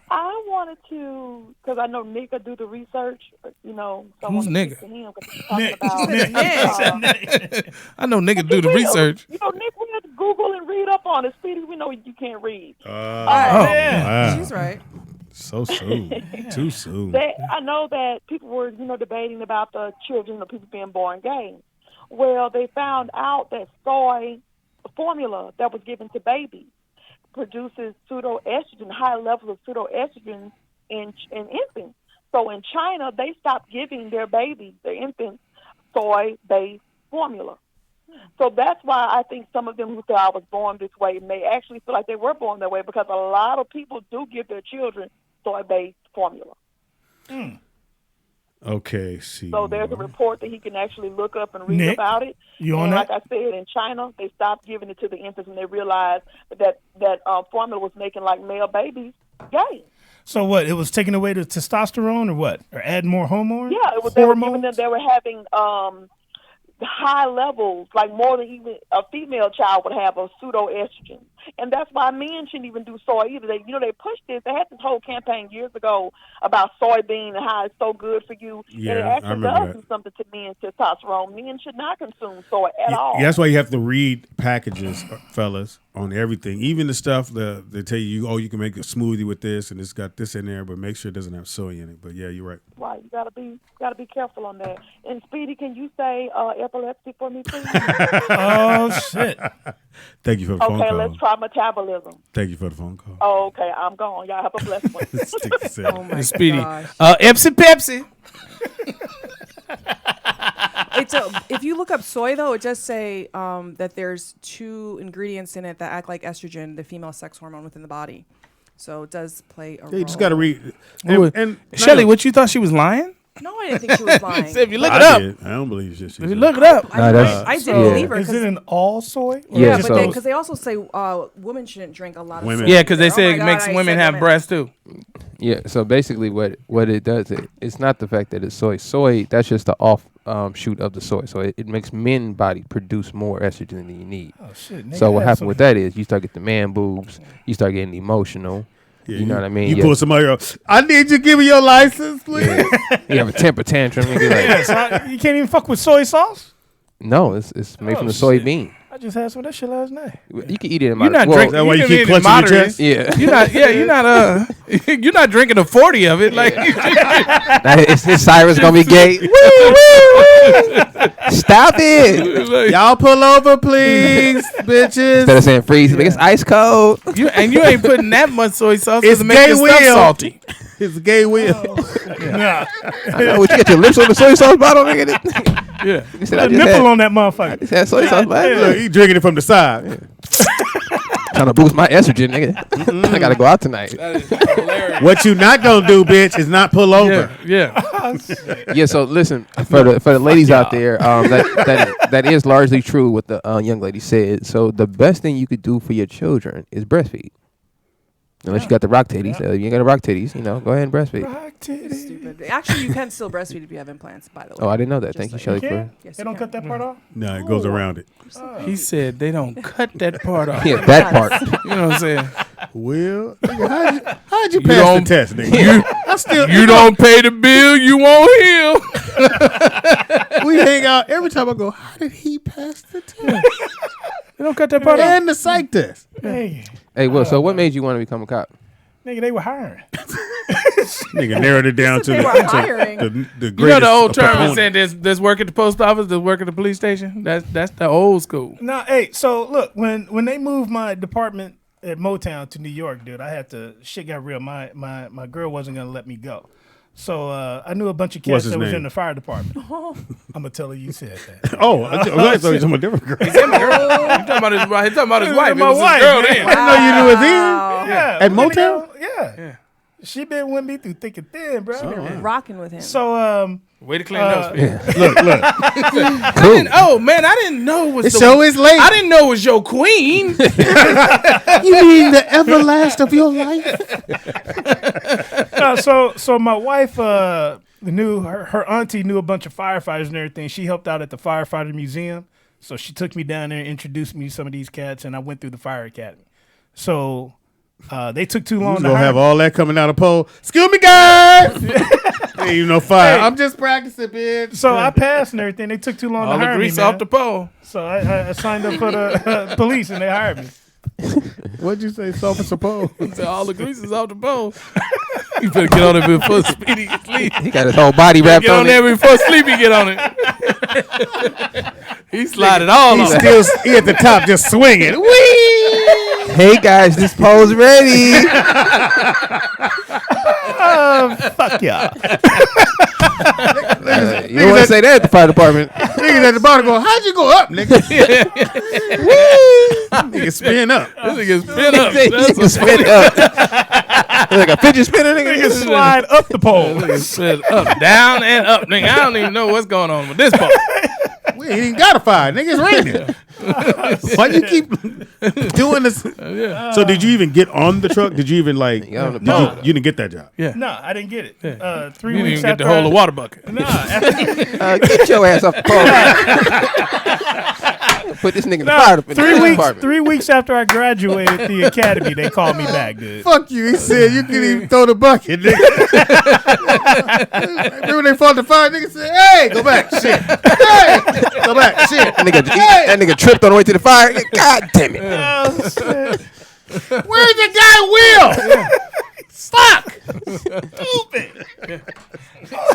I wanted to, because I know Nick will do the research. You know, so Who's nigga? Nick. I know nigga do the research. You know, Nick will have to Google and read up on it. Speedy, we know you can't read. Wow. She's right. So soon. Too soon. I know that people were, debating about the children of people being born gay. Well, they found out that soy formula that was given to babies produces pseudoestrogen, high levels of pseudoestrogen in infants. So in China, they stopped giving their babies, their infants, soy-based formula. So that's why I think some of them who say I was born this way may actually feel like they were born that way, because a lot of people do give their children soy-based formula. Okay, see. So there's a report that he can actually look up and read about it. You on that? Like I said, in China, they stopped giving it to the infants when they realized that formula was making like male babies gay. So what? It was taking away the testosterone or what? Or add more hormones? Yeah, it was. They were giving them. They were having high levels, like more than even a female child would have, of pseudoestrogen. And that's why men shouldn't even do soy either. They pushed this. They had this whole campaign years ago about soybean and how it's so good for you. Yeah, and it I actually remember does do something to men's testosterone. Men should not consume soy at all. That's why you have to read packages, fellas, on everything. Even the stuff that they tell you, you can make a smoothie with this and it's got this in there, but make sure it doesn't have soy in it. But yeah, you're right. Right, you gotta be careful on that. And Speedy, can you say epilepsy for me, please? Oh shit! Thank you for the phone call. Okay, let's try metabolism. Thank you for the phone call. Oh, okay, I'm gone. Y'all have a blessed one. Oh my Speedy. gosh. Pepsi. If you look up soy, though, it does say that there's 2 ingredients in it that act like estrogen, the female sex hormone within the body. So it does play a role. You just got to read. And Shelly, what you thought she was lying? No, I didn't think she was lying. If you look it up, I don't believe shit. if you look it up, I did believe her. Is it in all soy? Yeah, so but because they also say women shouldn't drink a lot of soy. yeah, because they say Oh it my makes God, women I said have breasts too. Yeah, so basically what it does, it's not the fact that it's soy. Soy, that's just the shoot of the soy. So it makes men body produce more estrogen than you need. Oh shit! So what happened with that is you start getting the man boobs, you start getting emotional. Yeah, you know what I mean? You pull somebody up. I need you to give me your license, please. Yeah. You have a temper tantrum. And be like, You can't even fuck with soy sauce? No, it's made from the soybean. I just had some of that shit last night. You can eat it in You're not drinking. That why you can keep eat it clutching your moderate. chest? Yeah. You're not drinking a 40 of it. Like Is Cyrus gonna be gay? Woo, woo, woo. Stop it. Y'all pull over, please, bitches. Instead of saying freeze, it's ice cold. you ain't putting that much soy sauce It's to make your stuff Will. salty. It's gay will. Nah. I know, what, you got your lips on the soy sauce bottle, nigga? Yeah. You said Put I a just nipple had, on that motherfucker. just had soy sauce, man. Look, he drinking it from the side. Trying to boost my estrogen, nigga. I gotta go out tonight. That is hilarious. What you not gonna do, bitch, is not pull over. Yeah. Yeah, so listen, for the ladies out there, that is largely true what the young lady said. So the best thing you could do for your children is breastfeed. Unless you got the rock titties. You ain't got the rock titties, go ahead and breastfeed. Rock titty. Stupid. Actually, you can still breastfeed if you have implants, by the way. Oh, I didn't know that. Just Thank you, like- Shelly, You for... can? Yes, They you don't can. cut that part off? No, it goes around it. He said they don't cut that part off. Yeah, that part. You know what I'm saying? Will, nigga, how'd you You pass don't- the test, nigga? You don't pay the bill, you won't heal. We hang out every time I go, how did he pass the test? They don't cut that part off. And the psych test. Hey, Hey, Will, so what made you want to become a cop? nigga, they were hiring. Nigga narrowed it down to They were hiring. the You know greatest the old term opponent. is saying there's work at the post office, there's work at the police station. That's the old school. Nah, hey, so look, when they moved my department at Motown to New York, dude, I had to, shit got real. My girl wasn't going to let me go. So I knew a bunch of What's cats his that was name? in the fire department. I'm going to tell her you said that. Oh, I thought you were talking about a different girl. He's talking about his wife. He's talking about his wife. It My was his wife, girl man. then. I didn't know you knew it then. Yeah. At we been Motown? together- Yeah. She been with me through thick and thin, bro. Rocking with him. So, Way to clean those. Look. Oh man, I didn't know it was The the show is late. I didn't know it was your queen. You mean the everlast of your life? so my wife, her auntie knew a bunch of firefighters and everything. She helped out at the firefighter museum, so she took me down there and introduced me to some of these cats, and I went through the fire academy. So they took too long. You gonna have all that coming out of pole. Excuse me, guys. Ain't even no fire. Hey. I'm just practicing, bitch. So I passed and everything. They took too long All to the hire me, grease man. off the pole. So I signed up for the police, and they hired me. What'd you say? Officer pole. So all the grease is off the pole. You better get on it before Speedy gets sleep. He got his whole body wrapped Get on on there it. before Sleepy get on it. He slided all He's on. still he at the top just swinging. Whee! Hey guys, this pole's ready. Fuck y'all. You don't want to say that at the fire department. Niggas at the bottom going, how'd you go up, nigga? Nigga spin up. This nigga spin up. Nigga spin up. Like a fidget spinner, nigga. Niggas slide up the pole. Nigga spin up, down and up. Nigga, I don't even know what's going on with this pole. We ain't even got a fire. Nigga, it's raining. Why you keep doing this? So did you even get on the truck? Did you even like, Got on the did pole. you didn't get that job? Yeah. No, I didn't get it. 3 You weeks didn't even get after the whole of water bucket. Nah, after, Get your ass off the pole. Put this nigga in the fire department. 3 weeks after I graduated the academy, they called me back, dude. Fuck you. He said you couldn't even throw the bucket, nigga. Remember when they fought the fire? Nigga said, hey, go back. Shit. Hey, go back. Shit. That nigga tripped on the way to the fire. God damn it. Oh, shit. Where's the guy Will? Fuck. Stupid.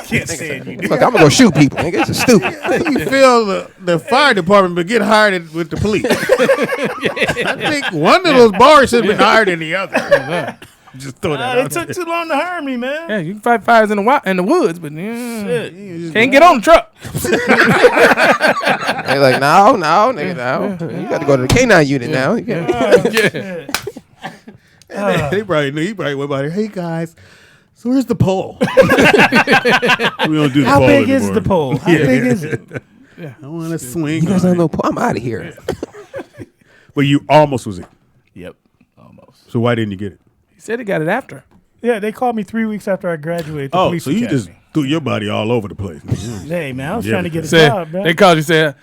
Can't stand you, dude. Fuck, I'm gonna go shoot people. Nigga, this is stupid. How you feel the fire department but get hired with the police? I think one of those bars should have been higher than the other. Just throw that It out took there. too long to hire me, man. Yeah, you can fight fires in the woods, but Shit. can't get on the truck. They like, no, nigga, no. You got to go to the K9 unit now. You can't- Yeah. They probably knew. He probably went by there. Hey guys, so where's the pole? we don't do the How pole big is anymore. the pole? How big is it? I want to swing. You guys on don't it. know. I'm out of here. But you almost was in. Yep, almost. So why didn't you get it? He said he got it after. Yeah, they called me 3 weeks after I graduated. The Oh, police so you academy. just threw your body all over the place. Hey, man, I was Yeah. trying to get a Said, job, man. they called you, said,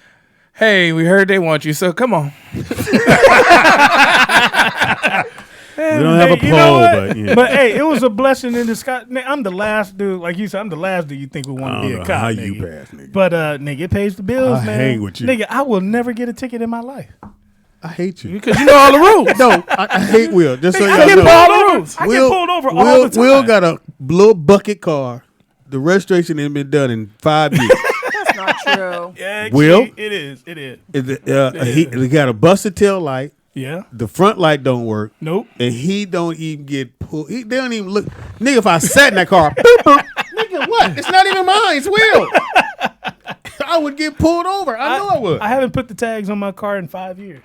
hey, we heard they want you, so come on. We don't have a Hey, you know pole, what? but yeah. But hey, it was a blessing in disguise. Nigga, I'm the last dude, like you said, I'm the last dude you think would I want to don't be a know cop. how nigga. you pass, nigga. But nigga, it pays the bills, I man. hang with you. Nigga, I will never get a ticket in my life. I hate you. Because you know all the rules. No, I hate Will. Just so I y'all get know. pulled all the over. rules. I get pulled over all the time. Will got a little bucket car. The registration ain't been done in 5 years. That's not true. Yeah, actually, Will? it is. It is. He got a busted tail light. Yeah. The front light don't work. Nope. And he don't even get pulled. They don't even look. Nigga, if I sat in that car, boop, boop, nigga, what? It's not even mine. It's Will. I would get pulled over. I know I would. I haven't put the tags on my car in 5 years.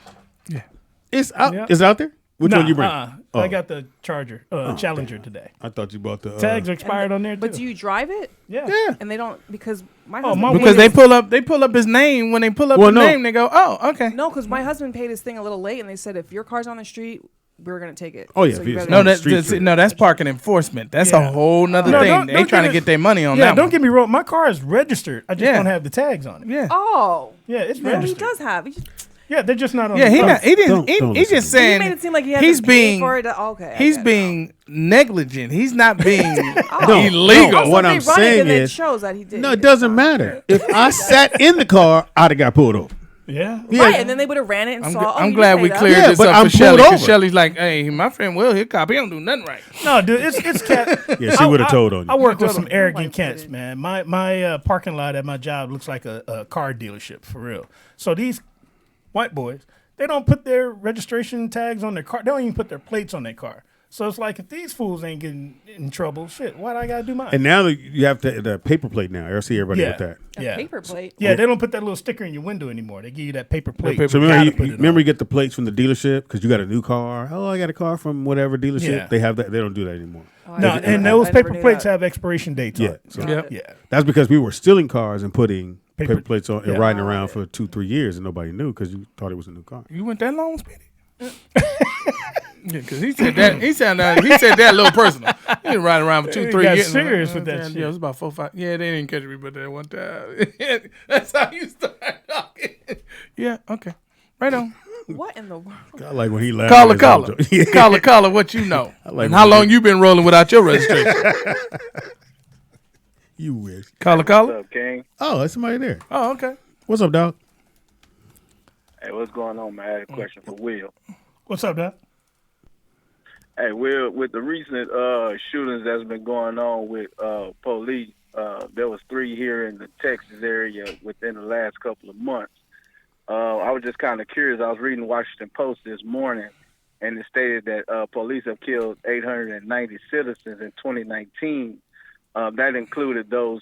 It's out. Yeah. It's out there. Which one you bring? I got the Charger, Challenger today. I thought you bought the Tags are expired on there too. But do you drive it? Yeah. Yeah. And they don't because my Oh, husband my paid Because his- they pull up his name. When they pull up Well, his no. name, they go, oh, okay. No, because my husband paid his thing a little late, and they said if your car's on the street, we're gonna take it. Oh, yeah, So if you it's better- No, on the that's street trip. that's parking enforcement. That's Yeah. a whole nother No, thing. don't- They don't trying to get get their money on Yeah, that don't one. get me wrong. My car is registered. I just Yeah. don't have the tags on it. Yeah. Oh, Yeah, it's no, he registered. does have. Yeah, they're just not on. Yeah, the he car. not. He didn't. Don't He's listen just to him. He saying made it seem like he hasn't he's paid being for it. Okay, I he's get it being negligent. He's not being No, illegal. no, Also, what if they I'm run it, saying then it is- shows that he did. No, it doesn't matter. If I sat in the car, I'd have got pulled over. Yeah. Yeah. Right, and then they would have ran it and I'm, saw. gl- oh, I'm you glad did we pay that. cleared Yeah, this but up I'm for Shelly. pulled Because over. Shelly's like, hey, my friend Will, he a cop. He don't do nothing right. No, dude, it's cat. Yeah, she would have told on I you. work with some Nobody arrogant put cats, it. man. My parking lot at my job looks like a car dealership for real. So these white boys, they don't put their registration tags on their car. They don't even put their plates on their car. So it's like if these fools ain't getting in trouble, shit, why do I gotta do mine? And now that you have the paper plate now. I see everybody Yeah. with that. A yeah. paper plate. Yeah, they don't put that little sticker in your window anymore. They give you that paper plate. paper- So You remember, gotta put it remember on. you get the plates from the dealership because you got a new car. Oh, I got a car from whatever dealership. Yeah. They have that. They don't do that anymore. Oh, No, I and never- those I never paper knew plates that. have expiration dates Yeah. on it. So Yep. Yeah. that's because we were stealing cars and putting paper Paper- plates on and yeah. riding around for 2-3 years and nobody knew because you thought it was a new car. You went that long, Speedy? Yeah, because he said that. He said that a little personal. He been riding around for 2-3 got years. serious with that Yeah, shit. it was about 4-5. Yeah, they didn't catch me, but that one time. That's how you start talking. Yeah, okay. Right on. What in the world? I like when he laughed. Caller, what you know? like And how long you been rolling without your registration? You wish. Caller. What's up, King? Oh, there's somebody there. Oh, okay. What's up, dog? Hey, what's going on, man? I had a question for Will. What's up, Doc? Hey, Will, with the recent shootings that's been going on with police, there was 3 here in the Texas area within the last couple of months. I was just kind of curious. I was reading Washington Post this morning, and it stated that police have killed 890 citizens in 2019. That included those,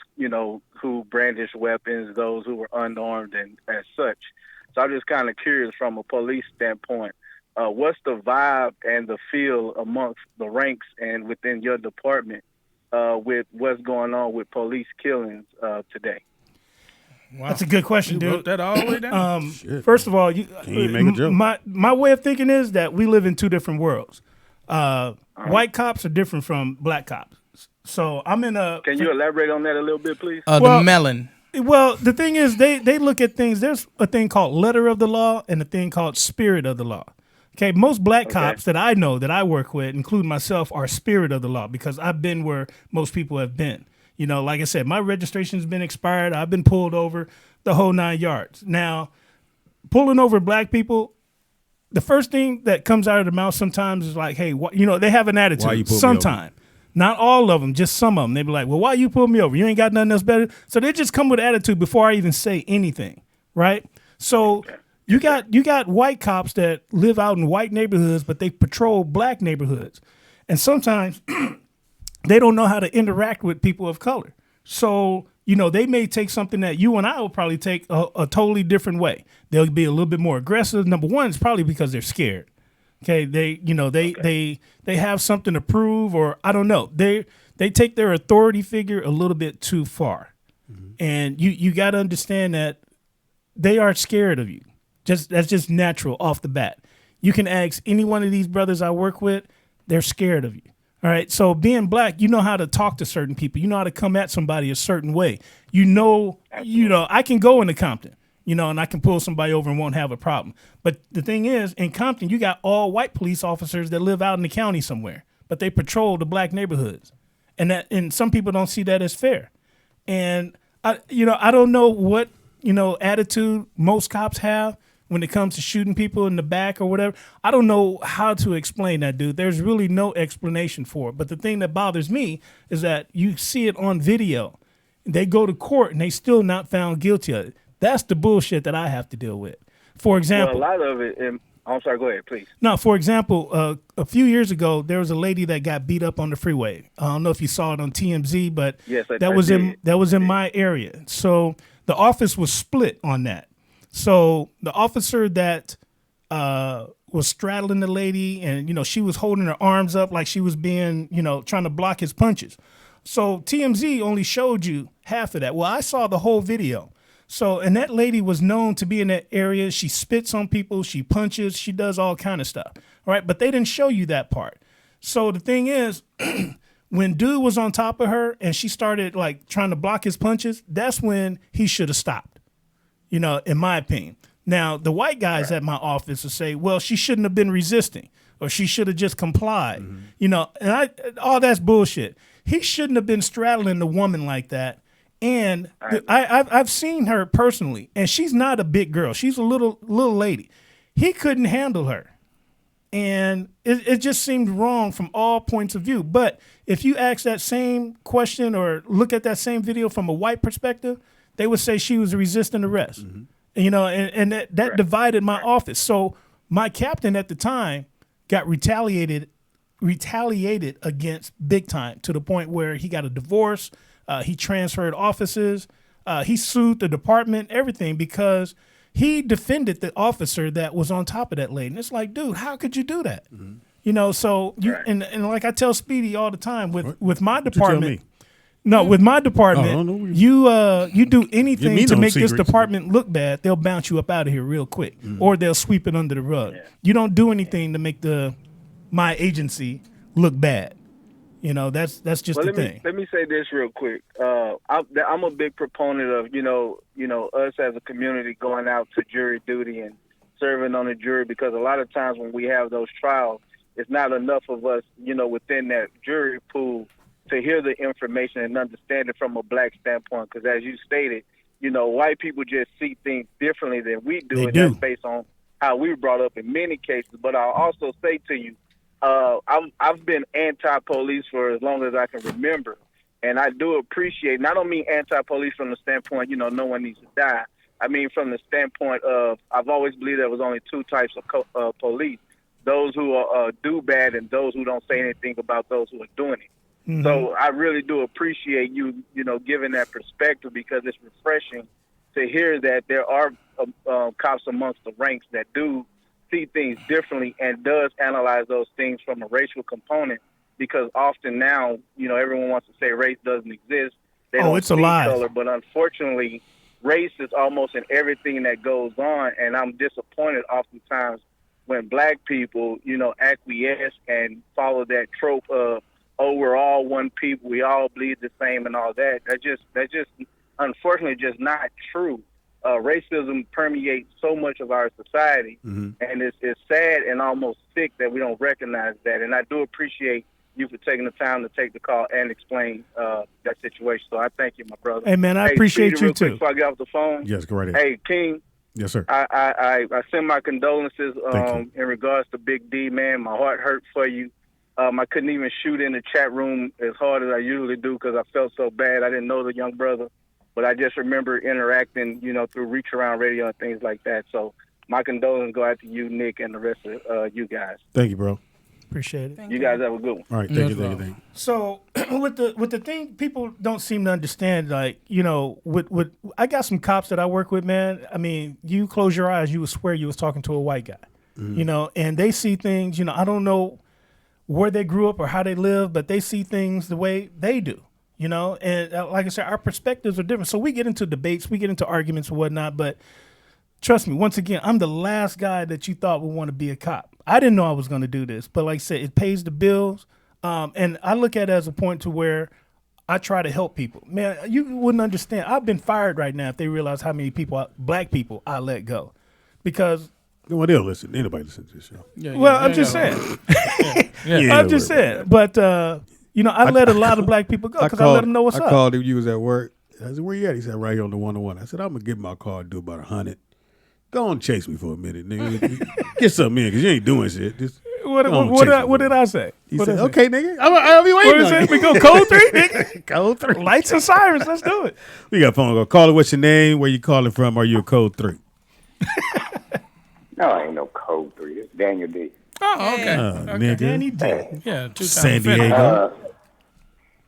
who brandished weapons, those who were unarmed, and as such. So I'm just kind of curious from a police standpoint, what's the vibe and the feel amongst the ranks and within your department with what's going on with police killings today? Wow. That's a good question, You dude. wrote that all the way down. First of all, you make a joke. My way of thinking is that we live in 2 different worlds. White cops are different from black cops. So I'm in a. Can you elaborate on that a little bit, please? The melon. Well, the thing is, they look at things. There's a thing called letter of the law and a thing called spirit of the law. Okay, most black cops that I know that I work with, including myself, are spirit of the law because I've been where most people have been. Like I said, my registration's been expired. I've been pulled over, the whole 9 yards. Now, pulling over black people, the first thing that comes out of their mouth sometimes is like, hey, they have an attitude. Why you pull me sometimes. Not all of them, just some of them. They be like, well, why you pull me over? You ain't got nothing else better. So they just come with attitude before I even say anything, right? So you got white cops that live out in white neighborhoods, but they patrol black neighborhoods. And sometimes they don't know how to interact with people of color. So, they may take something that you and I will probably take a totally different way. They'll be a little bit more aggressive. Number one, it's probably because they're scared. Okay, they have something to prove, or I don't know. They take their authority figure a little bit too far, and you got to understand that they are scared of you. That's just natural off the bat. You can ask any one of these brothers I work with; they're scared of you. All right, so being black, you know how to talk to certain people. You know how to come at somebody a certain way. I can go into Compton. And I can pull somebody over and won't have a problem. But the thing is, in Compton, you got all white police officers that live out in the county somewhere, but they patrol the black neighborhoods. And some people don't see that as fair. And I don't know what, attitude most cops have when it comes to shooting people in the back or whatever. I don't know how to explain that, dude. There's really no explanation for it. But the thing that bothers me is that you see it on video. They go to court and they still not found guilty of it. That's the bullshit that I have to deal with. For example, well, a lot of it. I'm sorry. Go ahead, please. No, for example, a few years ago, there was a lady that got beat up on the freeway. I don't know if you saw it on TMZ, but yes, that was in my area. So the office was split on that. So the officer that was straddling the lady, and she was holding her arms up like she was being, trying to block his punches. So TMZ only showed you half of that. Well, I saw the whole video. So, and that lady was known to be in that area. She spits on people. She punches. She does all kind of stuff. All right. But they didn't show you that part. So the thing is, when dude was on top of her and she started like trying to block his punches, that's when he should have stopped, in my opinion. Now, the white guys at my office will say, well, she shouldn't have been resisting or she should have just complied, and all that's bullshit. He shouldn't have been straddling the woman like that. And I've seen her personally, and she's not a big girl. She's a little lady. He couldn't handle her. And it just seemed wrong from all points of view. But if you ask that same question or look at that same video from a white perspective, they would say she was resisting arrest. And that divided my office. So my captain at the time got retaliated against big time to the point where he got a divorce. He transferred offices. He sued the department, everything, because he defended the officer that was on top of that lady. And it's like, dude, how could you do that? So and like I tell Speedy all the time with my department. No, with my department, you do anything to make this department look bad, they'll bounce you up out of here real quick, or they'll sweep it under the rug. You don't do anything to make the my agency look bad. You know, that's just the thing. Let me say this real quick. I'm a big proponent of us as a community going out to jury duty and serving on the jury, because a lot of times when we have those trials, it's not enough of us, within that jury pool to hear the information and understand it from a black standpoint. Because as you stated, white people just see things differently than we do, and that's based on how we were brought up in many cases. But I'll also say to you, I've been anti-police for as long as I can remember, and I do appreciate. And I don't mean anti-police from the standpoint, no one needs to die. I mean from the standpoint of I've always believed there was only two types of police: those who do bad and those who don't say anything about those who are doing it. Mm-hmm. So I really do appreciate you, giving that perspective, because it's refreshing to hear that there are cops amongst the ranks that do see things differently and does analyze those things from a racial component, because often now, everyone wants to say race doesn't exist. They don't it's a see lie. Color, but unfortunately, race is almost in everything that goes on, and I'm disappointed oftentimes when black people, acquiesce and follow that trope of, oh, we're all one people, we all bleed the same and all that. That's just unfortunately just not true. Racism permeates so much of our society, and it's sad and almost sick that we don't recognize that. And I do appreciate you for taking the time to take the call and explain that situation. So I thank you, my brother. Hey, man, I appreciate Speedy, you too. Before I get off the phone, Yes, go right ahead. Hey, King. Yes, sir. I send my condolences in regards to Big D, man. My heart hurt for you. I couldn't even shoot in the chat room as hard as I usually do because I felt so bad. I didn't know the young brother. But I just remember interacting, through Reach Around Radio and things like that. So my condolences go out to you, Nick, and the rest of you guys. Thank you, bro. Appreciate it. Thank you guys have a good one. All right, thank you. So with the thing, people don't seem to understand. Like, with I got some cops that I work with, man. I mean, you close your eyes, you would swear you was talking to a white guy. And they see things. I don't know where they grew up or how they live, but they see things the way they do. And like I said, our perspectives are different. So we get into debates, we get into arguments and whatnot. But trust me, once again, I'm the last guy that you thought would want to be a cop. I didn't know I was going to do this, but like I said, it pays the bills. And I look at it as a point to where I try to help people. Man, you wouldn't understand. I've been fired right now if they realize how many people, black people, I let go. Because well, they'll listen. Anybody listen to this show? I'm just saying. I'm just saying. But I let a lot of black people go because I let them know what's up. I called him. You was at work. I said, "Where you at?" He said, "Right here on the 101." I said, "I'm gonna get my car and do about 100. Go on, chase me for a minute, nigga. Get something in because you ain't doing shit." Just what did I say? He said, "Okay, nigga, I'll be waiting." What is it? We go code 3, nigga. Code 3. Lights and sirens. Let's do it. We got a phone call. Caller, what's your name? Where you calling from? Are you a code 3? No, I ain't no code 3. It's Daniel D. Oh, okay. Nigga. Danny D. Yeah, 2 times San Diego.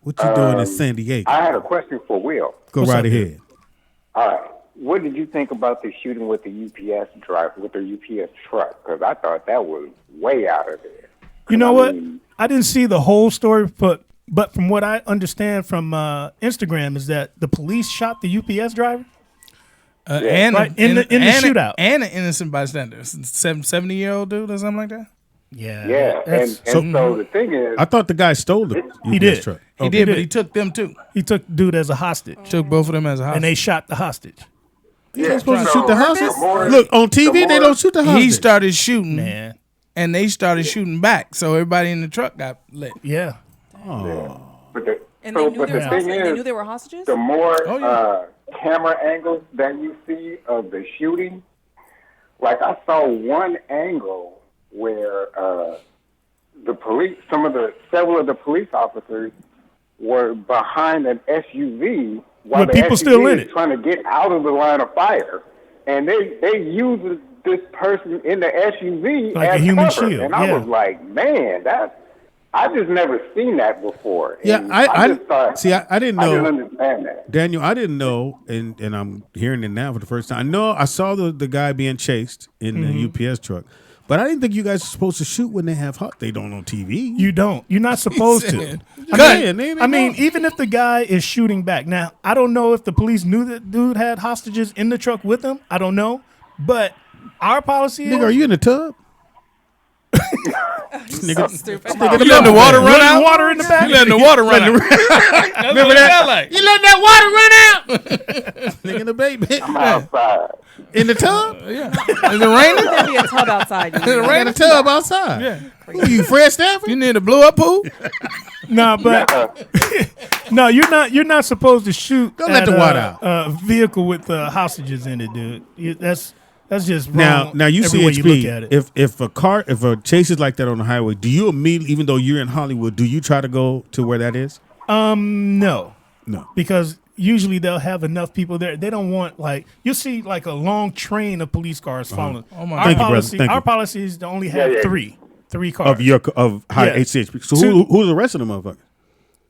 What you doing in San Diego? I had a question for Will. Go right ahead. All right. What did you think about the shooting with the UPS driver, with the UPS truck? Because I thought that was way out of there. You know what? I didn't see the whole story, but from what I understand from Instagram is that the police shot the UPS driver. And right, in the shootout. And an innocent bystander. 70-year-old dude or something like that? Yeah. Yeah. And so the thing is, I thought the guy stole the UPS truck. He did, but he took them too. He took dude as a hostage. Took both of them as a hostage. And they shot the hostage. They're supposed to shoot the hostage? Look, on TV, they don't shoot the hostage. He started shooting, man, and they started shooting back. So everybody in the truck got lit. Yeah. Oh. Yeah. And they knew they were hostages? The more camera angles that you see of the shooting, like I saw one angle where several of the police officers were behind an SUV while the people SUV still in it, trying to get out of the line of fire, and they used this person in the SUV like as a human cover. shield. And I was like, man, I've just never seen that before. Yeah, and I didn't know. I didn't understand that. Daniel, I didn't know, and I'm hearing it now for the first time. I saw the guy being chased in the UPS truck, but I didn't think you guys are supposed to shoot when they have they don't on TV. You don't. You're not supposed to. I mean, even if the guy is shooting back. Now, I don't know if the police knew that dude had hostages in the truck with him. I don't know. But our policy is... Nigga, are you in the tub? Nigga, Stupid. You letting the water run out? Water in the back. You letting the water run out? Remember that? Like. You letting that water run out? Nigga, the baby. I'm outside. In the tub? Yeah. Is it raining? There'd be a tub outside. Is it In raining? the tub outside. Yeah. Who you, Fred Stanford? You need a blow up pool? No, but no, you're not supposed to shoot. Don't let the water out. A vehicle with hostages in it, dude. That's just wrong. Now you every see way you look at it. if a chase is like that on the highway, do you immediately, even though you're in Hollywood, do you try to go to where that is? No, Because usually they'll have enough people there. They don't want you see like a long train of police cars following. Oh my Our Thank you, brother. policy, Thank our you. policy is to only have three cars. of high Yeah. HCHP. So Two- who's arresting the motherfucker?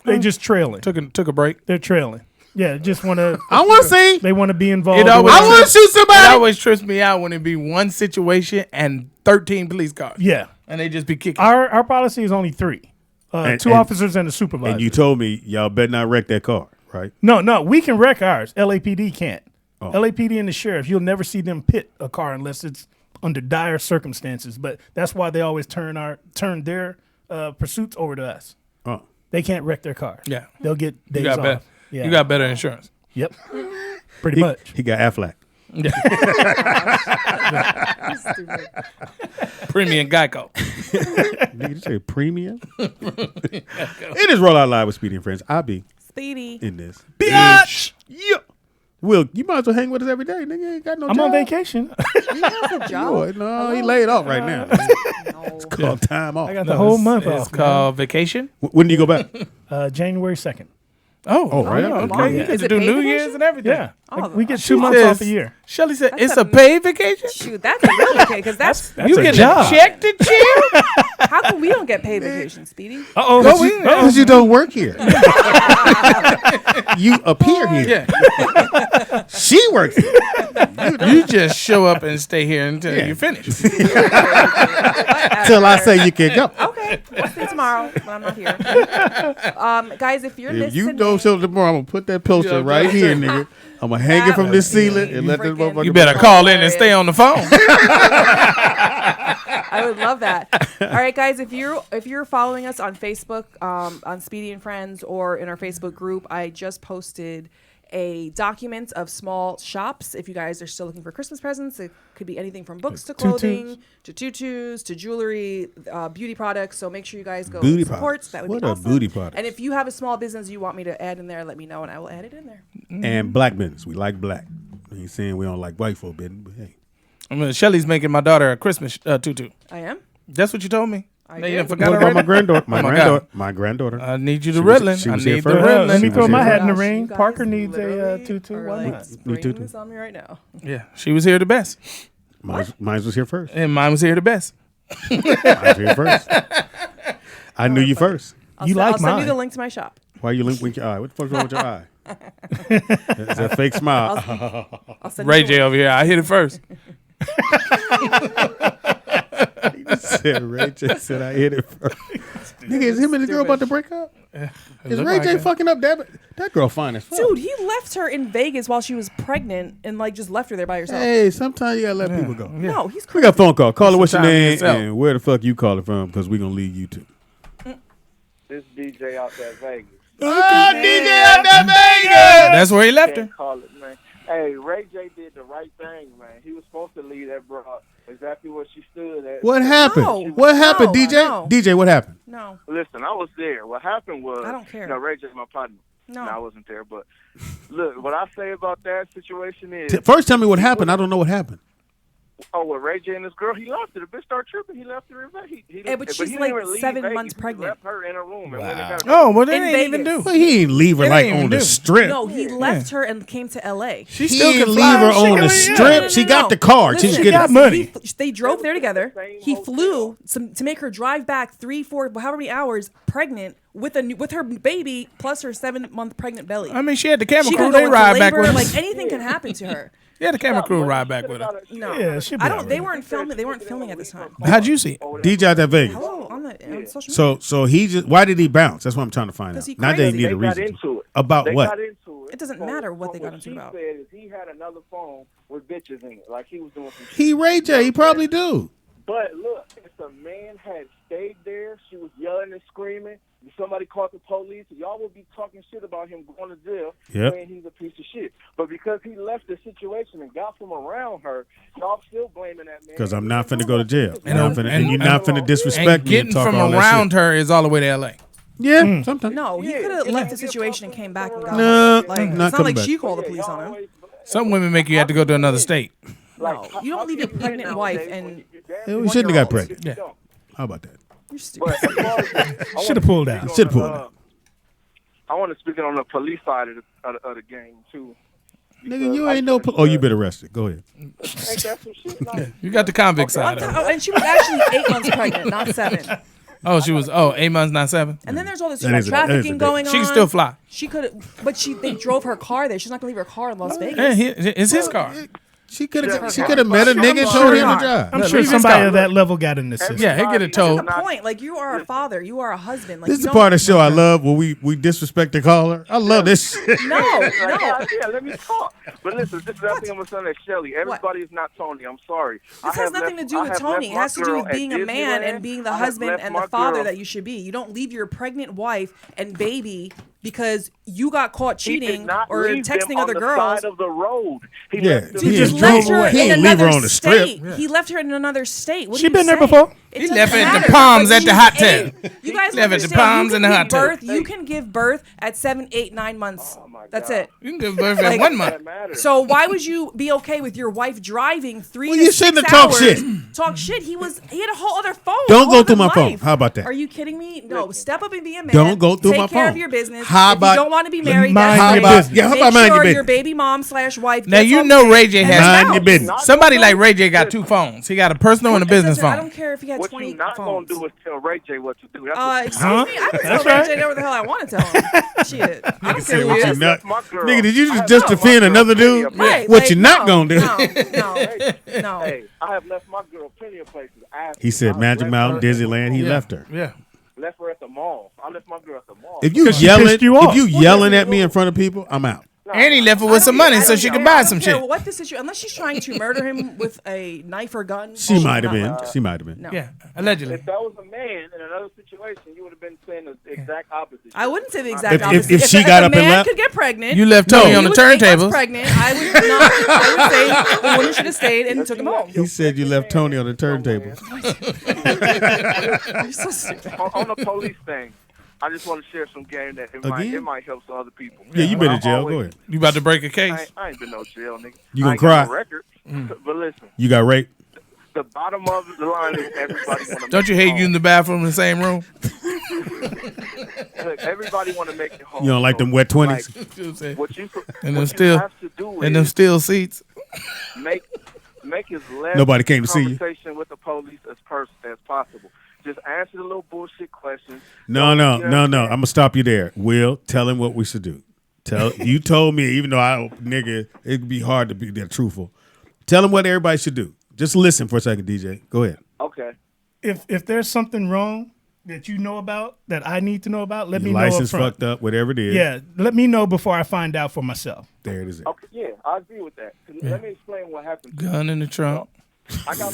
They just trailing. Took a break. They're trailing. Yeah, just want to. I want to see. They want to be involved. It always- I want to shoot It somebody. always trips me out when it be one situation and 13 police cars. Yeah, And they just be kicking. our policy is only three. And- Two and- officers and a supervisor. And you told me y'all better not wreck that car, right? No, we can wreck ours. LAPD can't. Oh. LAPD and the sheriff, you'll never see them pit a car unless it's under dire circumstances. But that's why they always turn their pursuits over to us. Oh. They can't wreck their cars. Yeah. They'll get You days got off. better. Yeah. You got better insurance. Yep. Pretty much. He got Aflac. Premium Geico. Nigga, you say premium? It is Roll Out Live with Speedy and Friends. I'll be Speedy. in this. Bitch! Yeah. Will, you might as well hang with us every day. Nigga ain't got no I'm job. on vacation. He has a job. Boy, no, he laid off right now. No. It's called time off. I got the whole month It's off. called vacation. When do you go back? January 2nd. Oh, right. yeah, Okay. okay. You Is get to it do paid New vacation? Year's and everything. Yeah. Oh, we get she 2 months says- off a year. Shelly said, That's it's a- a paid vacation? Shoot, that's a real vacation because that's That's You a get job. a check to chill? how come we don't get paid vacation, Speedy? Uh-oh. Because you don't work here. You appear here. Yeah. She works here. You just show up and stay here until you finish. Till I say you can go. Okay, we'll see tomorrow when I'm not here. Guys, if you're If listening, you don't show tomorrow, I'm going to put that poster Yeah, right here, nigga. I'm going to hang it from this ceiling and let this freaking- motherfucker. You better call in and stay on the phone. I would love that. All right, guys, if you're following us on Facebook, on Speedy and Friends, or in our Facebook group, I just posted a document of small shops. If you guys are still looking for Christmas presents, it could be anything from books to clothing to tutus to jewelry, beauty products. So make sure you guys go Booty and support. products. That would What be are awesome. booty products? And if you have a small business you want me to add in there, let me know and I will add it in there. And black business. We like black. I ain't saying we don't like white folk business, but hey. I mean, Shelly's making my daughter a Christmas tutu. I am. That's what you told me. I Now did. you done What forgot about already? my granddaughter? My Oh my granddaughter. God. My granddaughter. I need you to She was- riddle. she I was here need the first. riddling. Let me She throw was my here hat in the Gosh, ring. you guys Parker needs a literally tutu. are, Why like, not? spraying tutu. this on me right now. Yeah, she was here the best. Mine was here first. And mine was here the best. Mine was here first. I knew you first. I'll You send, like I'll send you mine. the link to my shop. Why you wink your eye? What the fuck's wrong with your eye? It's a fake smile. I'll send Ray you the J link. over here. I hit it first. Said Ray J said I hit it first. Nigga, is him and the girl about to break up? Is look Ray like J it. fucking up that girl fine as fuck. Dude, he left her in Vegas while she was pregnant and like just left her there by herself. Hey, sometimes you gotta let people go. No, he's We crazy. got a phone call. Call her what's your Time to name yourself. and where the fuck you calling from because we gonna leave you too. This DJ out there Vegas. Oh, DJ out there Vegas. That's where he left her. Can't call it, man. Hey, Ray J did the right thing, man. He was supposed to leave that broad exactly where she stood at. What happened? No. What happened, No, DJ? no. DJ, what happened? No, Listen, I was there. What happened was, I don't care. No, Ray J's my partner. No. I wasn't there. But look, what I say about that situation is, First, tell me what happened. I don't know what happened. with Ray J and this girl, he left her. The bitch started tripping. He left her in Vegas. Yeah, but she's he like didn't even leave 7 Vegas. months He pregnant. left her in a room. And when they got Oh, well, they In didn't even Vegas. do. Well, he didn't leave her It like ain't on even the do. strip. no, he left her and came to L.A. She He still didn't can leave fly. her She on can- the strip. She got the car. She Listen, just got get money. They drove there together. same He hotel. flew to make her drive back 3, 4, however many hours, pregnant with her baby plus her 7-month pregnant belly. I mean, she had the camera She crew. could go They into ride back labor. with her. Like anything can happen to her. Yeah, the camera crew ride back with her. No, Yeah, she'll be I all don't. They right. weren't filming. They weren't filming at this time. How'd you see it? DJ out there Vegas. Hello, on social media. So he just why did he bounce? That's what I'm trying to find out. 'Cause he Not that he crazy. need a They got reason. into it. About They what? got into it. It doesn't matter what they got into she about. said is he had another phone with bitches in it, like he was doing some shit. He Ray J. He probably do. But look, if the man had stayed there, she was yelling and screaming. If somebody called the police, y'all would be talking shit about him going to jail, saying he's a piece of shit. But because he left the situation and got from around her, y'all still blaming that man. Because I'm not finna go to jail. And you're not finna disrespect and me. getting from around her is all the way to L.A. Yeah, sometimes. No, he could have left the situation and came back and got No, like, not it's not coming like back. she called the police on him. Some women make you have to go to another state. No, you don't leave your pregnant wife and We shouldn't have got pregnant. Yeah. How about that? you're stupid. Should have pulled out. Should have pulled out. I want to speak it on the police side of the game too. Nigga, you ain't no. Oh, you been arrested. Go ahead. Ain't that some shit? Like, You got the convict side of it. Oh, and she was actually 8 months pregnant, not 7. Oh, she was 8 months, not 7. And then there's all this That is a- that is a trafficking going on. She can still fly. She could, but they drove her car there. She's not gonna leave her car in Las Vegas. Yeah, it's his car. She could have met a nigga and told him to drive. I'm Look, sure leave his somebody car. of that level got in the system. Yeah, he'll get it told. That's the point. Like, you are a father. You are a husband. Like, This is you the part of don't- the show I love where we disrespect the caller. I love this shit. No, no. Yeah, let me talk. But listen, this is nothing I'm gonna say to Shelly. Everybody is not Tony. I'm sorry. This has nothing to do with Tony. It has to do with being a man and being the husband and the father that you should be. You don't leave your pregnant wife and baby because you got caught cheating or texting other girls. Side of the road. He Yeah, left them he He just just drove left her away. He in ain't leave her another on the strip. state. He left her in another state. What She are you been there saying? before. It He doesn't left it at the matter. Palms But at the you hot ain't- tub. You guys Left at the understand. Palms You and the can hot give tub. birth. You can give birth at 7, 8, 9 months. That's it. You can give birth at 1 month. So why would you be okay with your wife driving 3 Well, to you 6 shouldn't have talked hours? shit. Talk shit. He had a whole other phone. Don't whole go other through my phone. life. How about that? Are you kidding me? No. Step up and be a man. Don't go through Take my care phone. of your business. How if about- you don't want to be married, Mind that's your fine. business. Yeah, how Make about mind sure your your business? baby mom/wife. Now, gets you okay know Ray J and has- is Mind out. your business. Somebody like Ray J got 2 phones. He got a personal and a It business doesn't- I phone. don't care if he had What 20 you not phones. gonna do is tell Ray J what to do. That's what Excuse me, I can tell That's Ray right. J whatever the hell I want to tell him. Shit, I don't care Say who what he you is. not. My girl. Nigga, did you I have just left my defend girl another plenty dude? of places. Right, What like, you not no, gonna do? No. Hey, I have left my girl plenty of places. He said Magic Mountain, Disneyland. He left her. Yeah. Left her at the mall. I left my girl at the mall. If you 'Cause she yelling, pissed you off. if you yelling at me in front of people, I'm out. And he left her with some money so she could buy some shit. What the situation? Unless she's trying to murder him with a knife or gun. She might have been. She might have been. No. Yeah, allegedly. If that was a man in another situation, you would have been saying the exact opposite. I wouldn't say the exact If- opposite. if she got a up and man left- could get pregnant. You left Tony he on the was 8 months turntables. pregnant. I would not. I would say the woman should have stayed and took him home. He said you left Tony on the turntable. You're so stupid. on the police thing, I just want to share some game that Again? it might help some other people. Yeah, you been in jail. Always- Go ahead. You about to break a case? I ain't been no jail, nigga. You gonna I ain't got no cry? record. But listen, You got raped. the bottom of the line is everybody want to. Don't you hate using the bathroom in the same room? Look, everybody want to make it home. You don't like them wet 20s? Like, what you And them what still- you have to do And them is steel seats. make as less Nobody came to see you? conversation with the police as possible. Just answer the little bullshit questions. No. I'm gonna stop you there. Will, tell him what we should do. You told me, even though it'd be hard to be that truthful. Tell him what everybody should do. Just listen for a second, DJ. Go ahead. Okay. If there's something wrong that you know about that I need to know about, let me Your know up license front. fucked up, whatever it is. Yeah, let me know before I find out for myself. There it is. Okay. Yeah, I agree with that. Let me explain what happened. Gun in the trunk. I got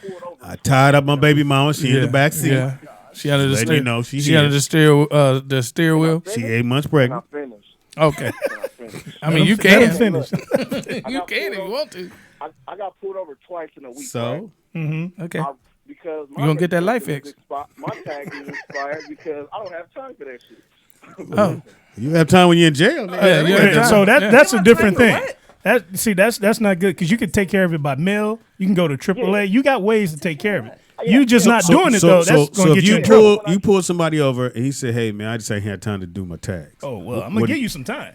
pulled over. I tied up my baby mama. She in the back seat. Yeah. She under the Letting steer. you know she she under here. the steer wheel. She 8 months Can I pregnant. finish? Okay. Can I finish? I mean, you Let him can. finish. You can if you want to. I got pulled over twice in a week. So Okay. Because You gonna get that life registration fixed. is my tag is expired because I don't have time for that shit. Oh. you have time when you're in jail. Nigga. Yeah, you have time. So that's a different Time thing. for what? That's not good because you can take care of it by mail. You can go to AAA. You got ways to take care of it. You just not doing it though. That's So gonna if get you you in trouble. you pull somebody over and he said, "Hey man, I just ain't had time to do my tags." Oh well, I'm What- gonna give you some time.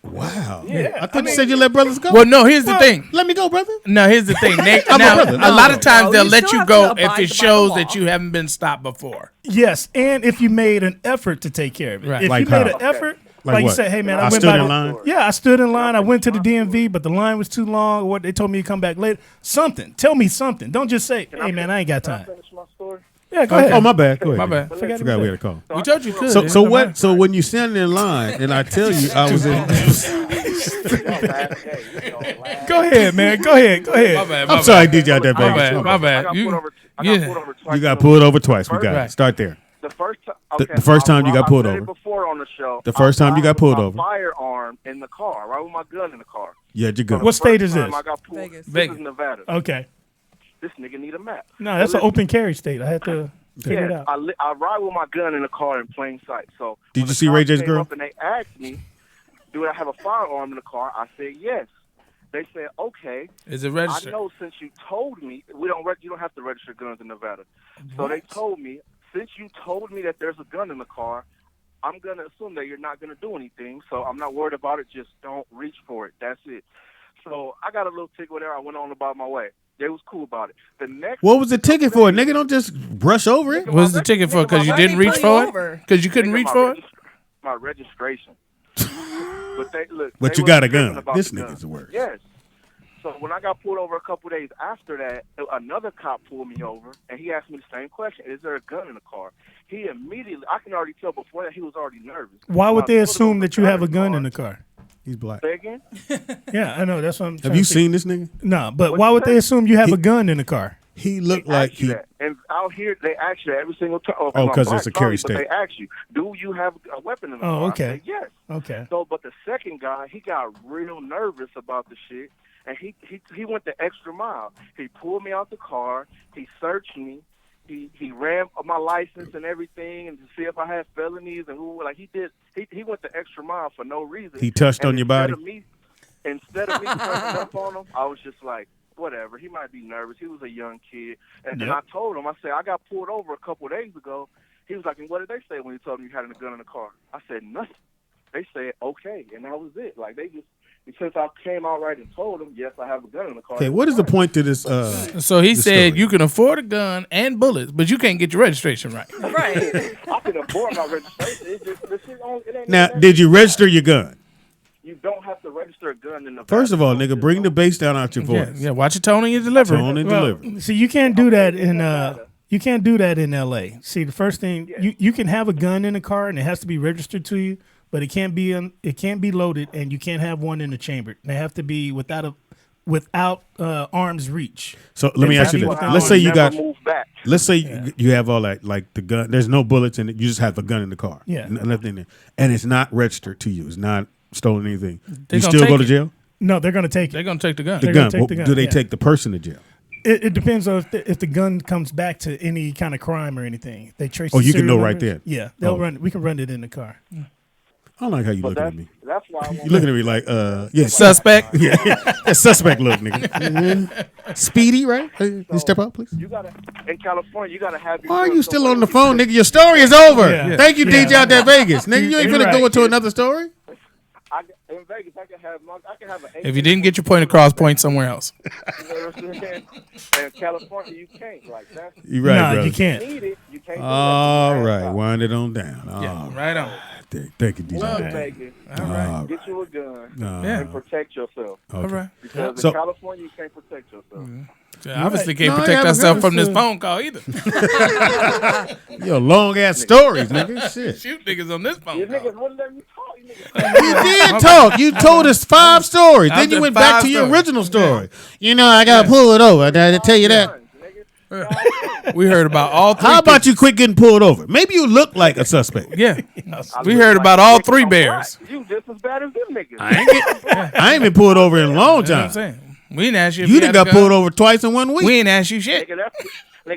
Wow. Yeah, I thought you said you let brothers go. Well, no. Here's the thing. Let me go, brother. No, here's the thing. I'm a Now, brother. a lot of times No, they'll you let still you have go to if abide it by the shows law. that you haven't been stopped before. Yes, and if you made an effort to take care of it. Right. If Like you made how? an effort, Like like you what? said, hey man, I I went stood by in the- line? Yeah, I stood in line. I went to the DMV, but the line was too long. Or they told me to come back later. Something. Tell me something. Don't just say, hey man, I ain't got Can I time. finish my story? Yeah, go ahead. Oh my bad. Go ahead. My bad. I forgot we had a call. We told you could. So when you standing in line and I tell you I was in Go ahead, man. Go ahead. My bad. I'm sorry, DJ out there, My Vegas. bad. My bad. You got pulled over twice. We got it. Start there. The first time, The first time you got pulled I said over. it before on the show. The first time you got pulled over. Firearm in the car, right with my gun in the car. Yeah, you're good. What state is this? I got pulled. Vegas. This is Nevada. Okay. This nigga need a map. No, that's an open carry state. I had to figure it Yeah, out. I ride with my gun in the car in plain sight. So Did when you the see Ray cops J's came girl? up and they asked me, "Do I have a firearm in the car?" I said yes. They said, "Okay." Is it I registered? know since you told me you don't have to register guns in Nevada. So they told me since you told me that there's a gun in the car, I'm gonna assume that you're not gonna do anything. So I'm not worried about it. Just don't reach for it. That's it. So I got a little ticket there. I went on about my way. They was cool about it. The next. What was the ticket for? Nigga, don't just brush over it. What was the ticket for? Because you didn't reach for it? Because you couldn't reach for it? My registration. But they look. But they you got was a gun. tripping about This the gun. nigga's the worst. Yes. So when I got pulled over a couple days after that, another cop pulled me over, and he asked me the same question: "Is there a gun in the car?" He immediately, I can already tell before that he was already nervous. Why would they I told him assume there that was you have a in the gun car. in the car? He's black. Say again? Yeah, I know. That's what I'm trying Have you to figure. seen this nigga? No, but What why you would they say? assume you have a gun in the car? He looked They like ask you he. that. And out here, they ask you that every single time. Oh, I'm 'cause black, it's a carry sorry, state. But they ask you, "Do you have a weapon in the Oh, car?" okay. I said, yes. Okay. So, but the second guy, he got real nervous about the shit, and he went the extra mile. He pulled me out the car. He searched me. He ran my license and everything, and to see if I had felonies and who. Like he did. He went the extra mile for no reason. He touched And on your body? Instead of me turning up on him, I was just like, whatever. He might be nervous. He was a young kid. And then I told him, I said, I got pulled over a couple of days ago. He was like, and what did they say when you told me you had a gun in the car? I said, nothing. They said, okay. And that was it. Like, they just, since I came out right and told them, yes, I have a gun in the car. Okay, what is the point to this? So he this said story? you can afford a gun and bullets, but you can't get your registration right. Right. I can afford my registration. It's just, the shit it ain't Now, even did you register your gun? You don't have to register a gun in the. First of all, nigga, bring the bass down out your voice. Yeah, watch your tone and your delivery. Tone and delivery. See, you can't do that in you can't do that in L.A. See, the first thing you can have a gun in a car and it has to be registered to you, but it can't be loaded and you can't have one in the chamber. They have to be without arm's reach. So let me ask you this: let's say you got, Move back. let's say you have all that, like the gun. There's no bullets in it. You just have a gun in the car. Yeah. Nothing there, and it's not registered to you. It's not stolen anything. They You gonna still go take to it. jail. No, they're going to take They're it. gonna take the gun. The They're gonna gun. take the gun, Do they yeah. take the person to jail? It depends on if the gun comes back to any kind of crime or anything. They trace. Oh, the you can serial know right numbers. there. Yeah, they'll Oh. run. We can run it in the car. I don't like how you looking at me. That's why I want You looking at me like, yeah, Suspect. yeah, that suspect look, nigga. Mhm. Speedy, right? Hey, you step up, please. You gotta in California. You gotta have. Why are you still on the phone, nigga? Your story is over. Yeah. Thank you, Yeah. DJ out there, Vegas, nigga. You ain't You're finna go right. into another story. In Vegas, I can have an. If you didn't get your point across, point somewhere else. You know what I'm saying? In California, you can't. Like that's You right, No, bro. you can't. need it. You can't. All do that. right, wind it on down. Yeah, All right on. Thank you, DJ. Well, Vegas. Vegas, All right. All get you a gun Yeah. and protect yourself. All Okay. right. Because So- in California, you can't protect yourself. Obviously can't No, I protect haven't ourselves heard from this so. phone call either. Your long ass stories, nigga. Shit. Shoot niggas on this phone You call. niggas wouldn't let me talk. You niggas. You did talk. You told us 5 stories. I Then you said went back 5 to your stories. original story. You know, I gotta pull it over. I gotta tell you that. We heard about all 3. How about you quit getting pulled over? Maybe you look like a suspect. Yeah. We heard about all 3 bears. You just as bad as them niggas. I ain't been pulled over in a long You know what I'm time. saying? We didn't ask you if You you done had a got gun. pulled over twice in 1 week. We ain't asked you shit. Nigga,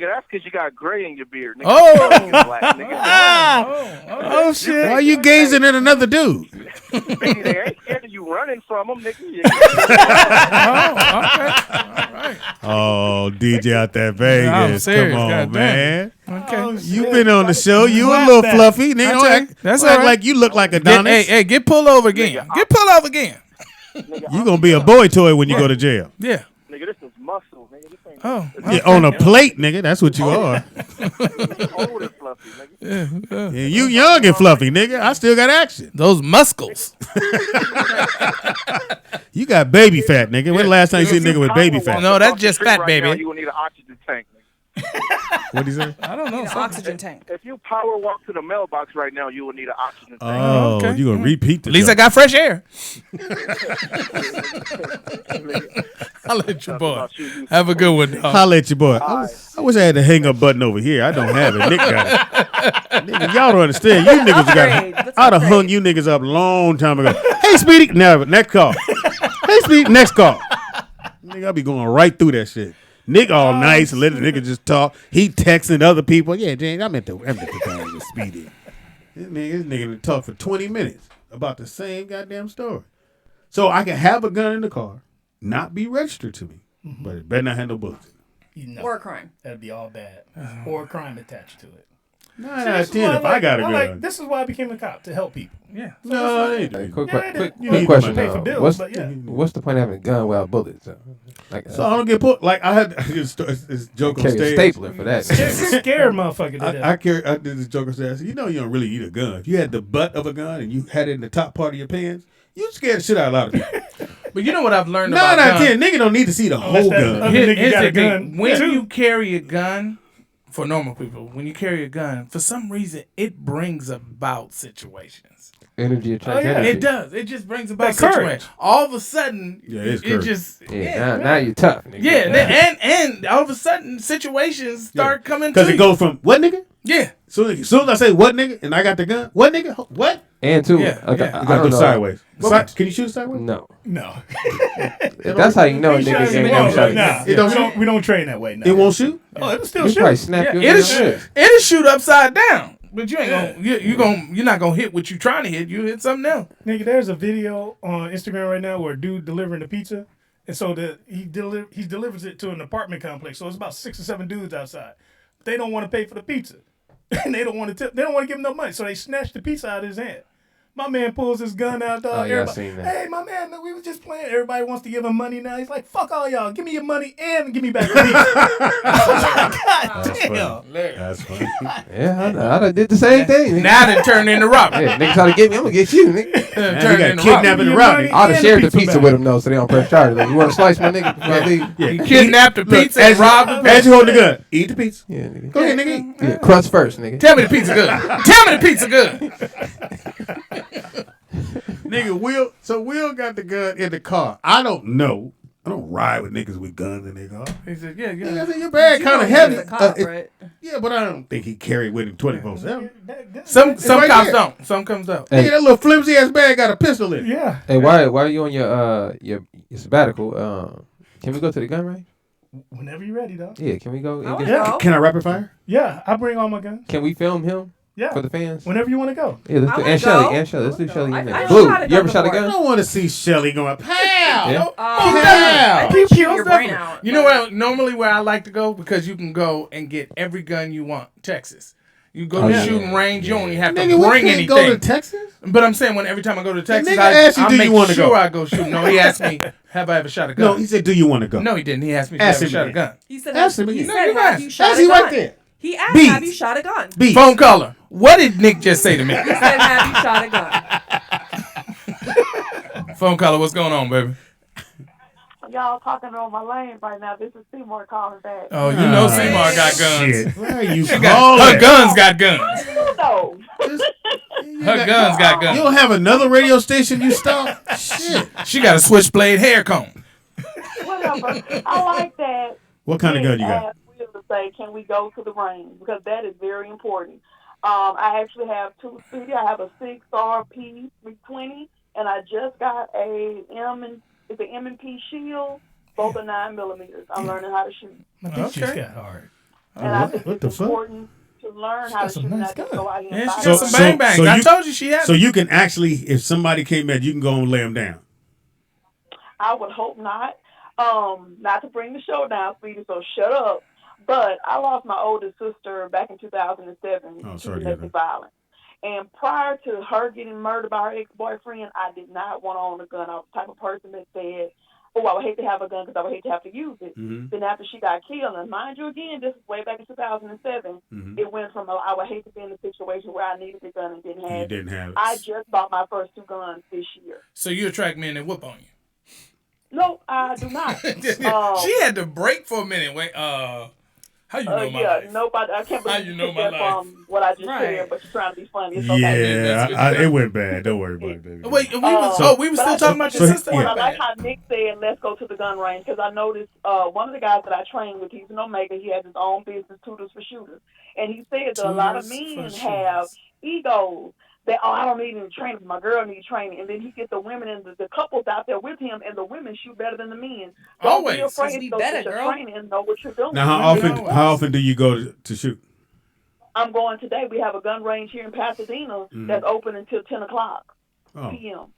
that's because you got gray in your beard. Nigga. Oh. You black, nigga. Oh shit! Why are you gazing at another dude? Nigga, they ain't scared of you running from them, nigga. Oh, DJ out there, I'm Vegas. serious, Come on, goddamn. man. Okay. You been on the show. You a Slap little that. fluffy. Nigga, don't That's act, all right. That's don't act all right. like you look like Get, Adonis. hey, get pulled over again. Get pulled over again. You gonna be a boy toy when you go to jail. Yeah. Nigga, this is muscle, nigga. This ain't Oh. Yeah, on a plate, nigga. That's what you are. old and fluffy, nigga. Yeah, you young and fluffy, nigga. I still got action. Those muscles. You got baby fat, nigga. When the last time you seen a nigga with baby fat? No, that's just Street fat, right baby. now, you will need an oxygen tank, nigga. What'd he say? I don't know. An oxygen tank. If you power walk to the mailbox right now, you will need an oxygen tank. Oh, okay. you gonna repeat the At least I joke. got fresh air. I'll let you, boy. Have a good one, dog. Holla at your boy. I wish I had the hang up button over here. I don't have it. Nick got it. Nigga, y'all don't understand. You niggas I'd have hung you niggas up a long time ago. Hey, Speedy. Now, next call. Hey, Speedy. Next call. Nigga, I'll be going right through that shit. Nick all nice and let the nigga just talk. He texting other people. Yeah, James, I'm at the thing with Speedy. This nigga talk for 20 minutes about the same goddamn story. So I can have a gun in the car, not be registered to me, but it better not have no bullets. Or a crime. That'd be all bad. Or a crime attached to it. 9 out of 10 if I got a gun. This is why I became a cop, to help people. Yeah. No, they Hey, do. quick need question. pay for bills, What's, but yeah. what's the point of having a gun without bullets? Like, So I don't get put. Like I had this joke on carry a stage. stapler for that. Scared motherfucker to death. I did this joke on stage. I said, you know you don't really need a gun. If you had the butt of a gun and you had it in the top part of your pants, you scared the shit out of a lot of people. But you know what I've learned 9 about out of guns? 10, nigga don't need to see the whole gun. other nigga Here's got the a thing. gun. When too. you carry a gun, for normal people, when you carry a gun, for some reason, it brings about situations. Energy attracts yeah. energy. It does. It just brings about Like courage. situations. All of a sudden, Yeah, it's it courage. just... Yeah, now you're tough. Nigga. Yeah, and all of a sudden, situations start coming to Because it you. goes from, what nigga? Yeah. So as soon as I say, what nigga? And I got the gun. What nigga? What? And two, Yeah, like, yeah. I You got to don't go know. sideways. Can you shoot sideways? No. No. That's how you know a nigga ain't never shot a gun. It don't we don't train that way. No. It won't shoot? Oh, it'll still You shoot. probably snap your It'll damn wrist. it'll shoot upside down. But you ain't you're not gonna hit what you trying to hit. You hit something else. Nigga, there's a video on Instagram right now where a dude delivering the pizza, and so he delivers it to an apartment complex. So it's about 6 or 7 dudes outside. They don't want to pay for the pizza, and they don't want to tip. They don't want to give him no money. So they snatch the pizza out of his hand. My man pulls his gun out, dog. Oh, yeah, I Everybody, seen that. hey, my man, we was just playing. Everybody wants to give him money now. He's like, fuck all y'all. Give me your money and give me back the pizza. God damn. That's funny. Yeah, I done did the same thing. Nigga. Now they turn into robbery. Yeah, nigga try to get me, I'm gonna get you, nigga. Now Turn you got into kidnapping and robbing. I'd have And shared the the pizza pizza with him though, so they don't press charges. Like, you want to slice my nigga before I leave? You kidnapped the pizza as and robbed the As pizza. you hold the gun, eat the pizza. Yeah, nigga. Go ahead, nigga. Eat. Yeah, crust first, nigga. Tell me the pizza good. Tell me the pizza good. Nigga, Will got the gun in the car. I don't know. I don't ride with niggas with guns in their car. He said, yeah. I think your bag kind of heavy. He's a cop, It- right? Yeah, but I don't think he carried with him 24/7. Some right cops there. don't. Some comes out. Hey. Nigga, that little flimsy ass bag got a pistol in it. Yeah. Hey, why are you on your sabbatical? Can we go to the gun range? Whenever you're ready, dog. Yeah, can we go? I And would get, go. Can I rapid fire? Yeah, I bring all my guns. can we film him Yeah. for the fans? Whenever you want to go. Yeah, let's I do would and go. Shelly. And Shelly. Let's I do would Shelly go. and I that. shot Blue, a you ever gun shot a before. I gun? don't want to see Shelly going, pow! Yeah. Pow! You shoot your brain out. You know where normally where I like to go because you can go and get every gun you want. Texas. You go Oh, to yeah. shooting range. You don't even have to Nigga, we bring can't anything. go to Texas? But I'm saying every time I go to Texas, nigga asked you, I do you make wanna sure go? I go shoot. No, he asked me, have I ever shot a gun? No, he said, do you want to go? No, he didn't. He asked me, Ask have I ever him shot a again. gun? He said, Ask him he again. said, No, have you shot Ask a him gun? right there. He asked, Beats. have you shot a gun? Beat. Phone caller. What did Nick just say to me? He said, have you shot a gun? Phone caller, what's going on, baby? Y'all talking on my lane right now. This is Seymour calling back. Oh, you know Seymour got guns. Shit. Why are you Her calling? guns got guns. You know. Her guns got You guns. don't have another radio station you stop? Shit. She got a switchblade hair comb. Whatever. I like that. What kind of gun you got? Ask Will to say, can we go to the range? Because that is very important. I actually have two studios. I have a 6RP 320, and I just got it's an M&P shield, both are 9mm. I'm learning how to shoot. My bitch just got hard. And I think what it's the fuck? important to learn how to some shoot and nice not just guns. go out here Yeah, and she buy got it. some So- bang bangs. so I you- told you she had So them. you can actually, if somebody came at you, can go and lay them down. I would hope not. Not to bring the show down, Speedy, so shut up. But I lost my oldest sister back in 2007 Oh, to sorry to hear domestic that. violence. And prior to her getting murdered by her ex-boyfriend, I did not want to own a gun. I was the type of person that said, oh, I would hate to have a gun because I would hate to have to use it. Mhm. Then after she got killed, and mind you again, this is way back in 2007, Mhm. it went from I would hate to be in a situation where I needed the gun and didn't You have it. didn't have it. I just bought my first 2 guns this year. So you attract men that whoop on you. No, I do not. She had to break for a minute. Wait, How you know my yeah, life? nobody. I can't How believe you you know took my that life? from what I just Right. shared, but you're trying to be funny. It's okay. Yeah, it went bad. Don't worry about it, baby. Wait, we were still talking about your sister. I like how Nick said, "Let's go to the gun range," because I noticed one of the guys that I trained with, he's an Omega. He has his own business, Tutors for Shooters, and he said that a lot of men have egos. That I don't need any training. My girl needs training, and then he gets the women and the couples out there with him, and the women shoot better than the men. Don't be afraid to go get your training and know what you're doing. Now, how often do you go to shoot? I'm going today. We have a gun range here in Pasadena that's open until 10 o'clock p.m.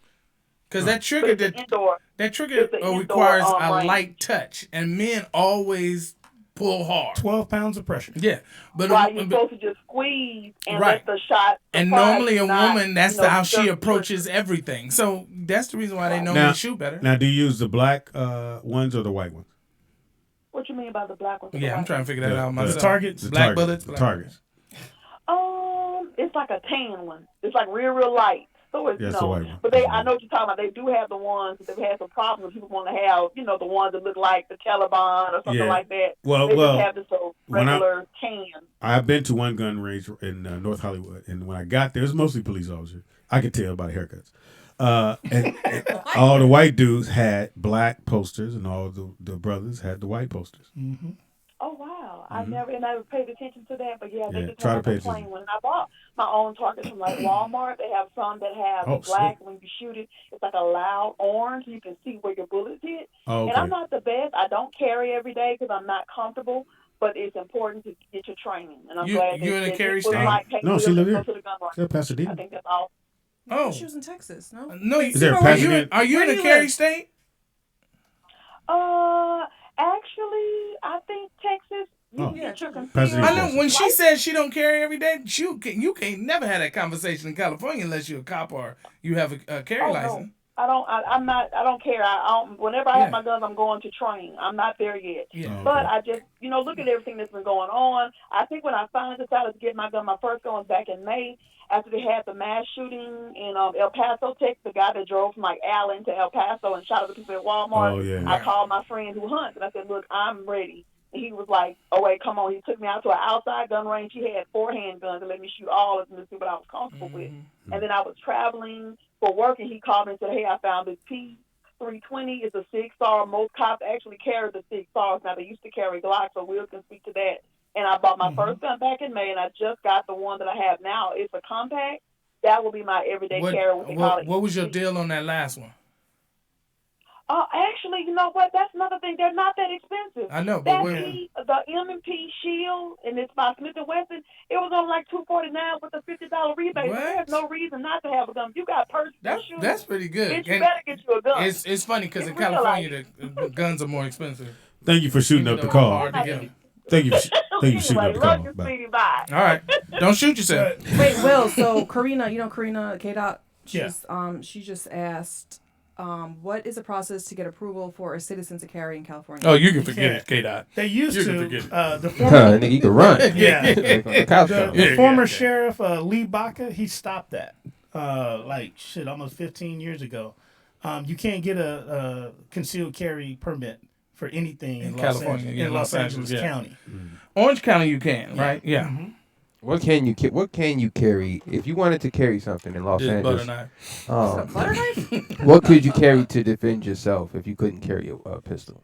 Because that trigger requires a light touch, and men always pull hard. 12 pounds of pressure. Yeah, but you're supposed to just squeeze and let the shot. And normally a woman, that's how she approaches everything. So that's the reason why they normally shoot better. Now, do you use the black ones or the white ones? What you mean by the black ones? Yeah, I'm trying to figure that out myself. The targets, black bullets, targets. It's like a tan one. It's like real light. So it's the white one. But I know what you're talking about. They do have the ones that they've had some problems. People want to have, the ones that look like the Taliban or something like that. They just have this regular tan. I've been to one gun range in North Hollywood, and when I got there, it was mostly police officers. I could tell by the haircuts. And all the white dudes had black posters, and all the brothers had the white posters. Mm-hmm. Oh wow! I never paid attention to that, but they just try have to pay a plain one. And I bought my own targets from like Walmart. They have some that have black. When you shoot it, it's like a loud orange. You can see where your bullets hit. Oh, okay. And I'm not the best. I don't carry every day because I'm not comfortable. But it's important to get your training. And I'm glad you in a carry state? No, she live here. She's in Pasadena. I think that's all. Oh, she was in Texas. No, no. Is there a Pasadena? Are you in a carry state? Actually, I think Texas. I know when she says she don't carry every day, you can't never have that conversation in California unless you're a cop or you have a carry license. No. I don't care. Whenever I have my guns, I'm going to train. I'm not there yet. Yeah. But I just, look at everything that's been going on. I think when I finally decided to get my gun, my first gun was back in May after they had the mass shooting in El Paso, Texas. The guy that drove from like Allen to El Paso and shot at the people at Walmart. Oh, yeah. I called my friend who hunts and I said, look, I'm ready. And he was like, oh, wait, come on. He took me out to an outside gun range. He had 4 handguns and let me shoot all of them to see what I was comfortable with. And then I was traveling for work, and he called me and said, hey, I found this P320. It's a 6-star. Most cops actually carry the 6 stars. Now, they used to carry Glocks, so Will can speak to that. And I bought my first gun back in May, and I just got the one that I have now. It's a compact. That will be my everyday carry. What was your deal on that last one? Actually, you know what? That's another thing. They're not that expensive. I know, but the M&P Shield, and it's by Smith & Wesson, it was on like $249 with a $50 rebate. There's no reason not to have a gun. You got personal shoes. That's pretty good. You better get you a gun. It's funny because in California, the guns are more expensive. Thank you for shooting up the call. Thank you for shooting up the call. Bye. All right. Don't shoot yourself. Wait, Will, so Karina, Karina K-Dot, she just asked, what is the process to get approval for a citizen to carry in California? Oh, you can forget it, K-Dot. They used to. The former, you can run. The former sheriff, Lee Baca, he stopped that. Almost 15 years ago. You can't get a concealed carry permit for anything in California, in Los Angeles County. Orange County, you can, right? Yeah. Mm-hmm. What can you carry if you wanted to carry something in Los Angeles? Butter knife? What could you carry to defend yourself if you couldn't carry a pistol?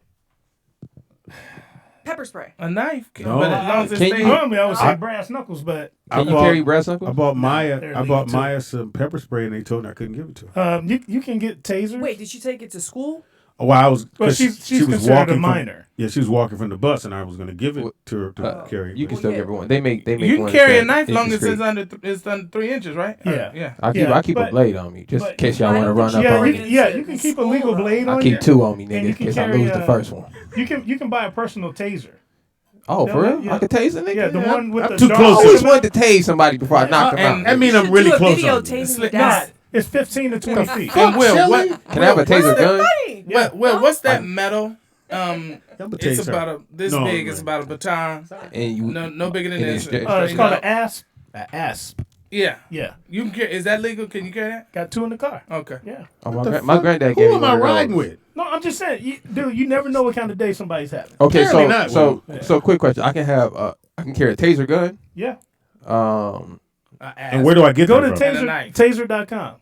Pepper spray. A knife. No. But as long as it normally I would say brass knuckles, but can you carry brass knuckles? I bought Maya some pepper spray, and they told me I couldn't give it to her. You can get tasers. Wait, did she take it to school? Well, she's she was considered walking a minor. She was walking from the bus, and I was going to give it to her to carry. You can still give her one. They make. You can carry a knife long as it's under 3 inches, right? Yeah. I keep a blade on me just in case y'all want to run up on me. You can keep a legal blade on you. I keep 2 on me, nigga, in case I lose the first one. You can buy a personal taser. Oh, for real? I could tase a nigga? Yeah, the one with the too dark. close. I always wanted to tase somebody before I knock them out. I mean, I'm really close on you. It's 15 to 20 feet. And Will, can I have a taser gun? Will, what's that metal? It's about this No, big. man. It's about a baton. And you No bigger than this. It's called an asp. Yeah, Yeah. Yeah. You can carry. Is that legal? Can you carry that? Got 2 in the car. Okay. Yeah. Oh, my fuck? granddad gave Who me am one I of those. riding with? No, I'm just saying, dude, you never know what kind of day somebody's having. Okay, Apparently not. so quick question. I can have I can carry a taser gun. Yeah. And where do I get Go that to from? taser.com.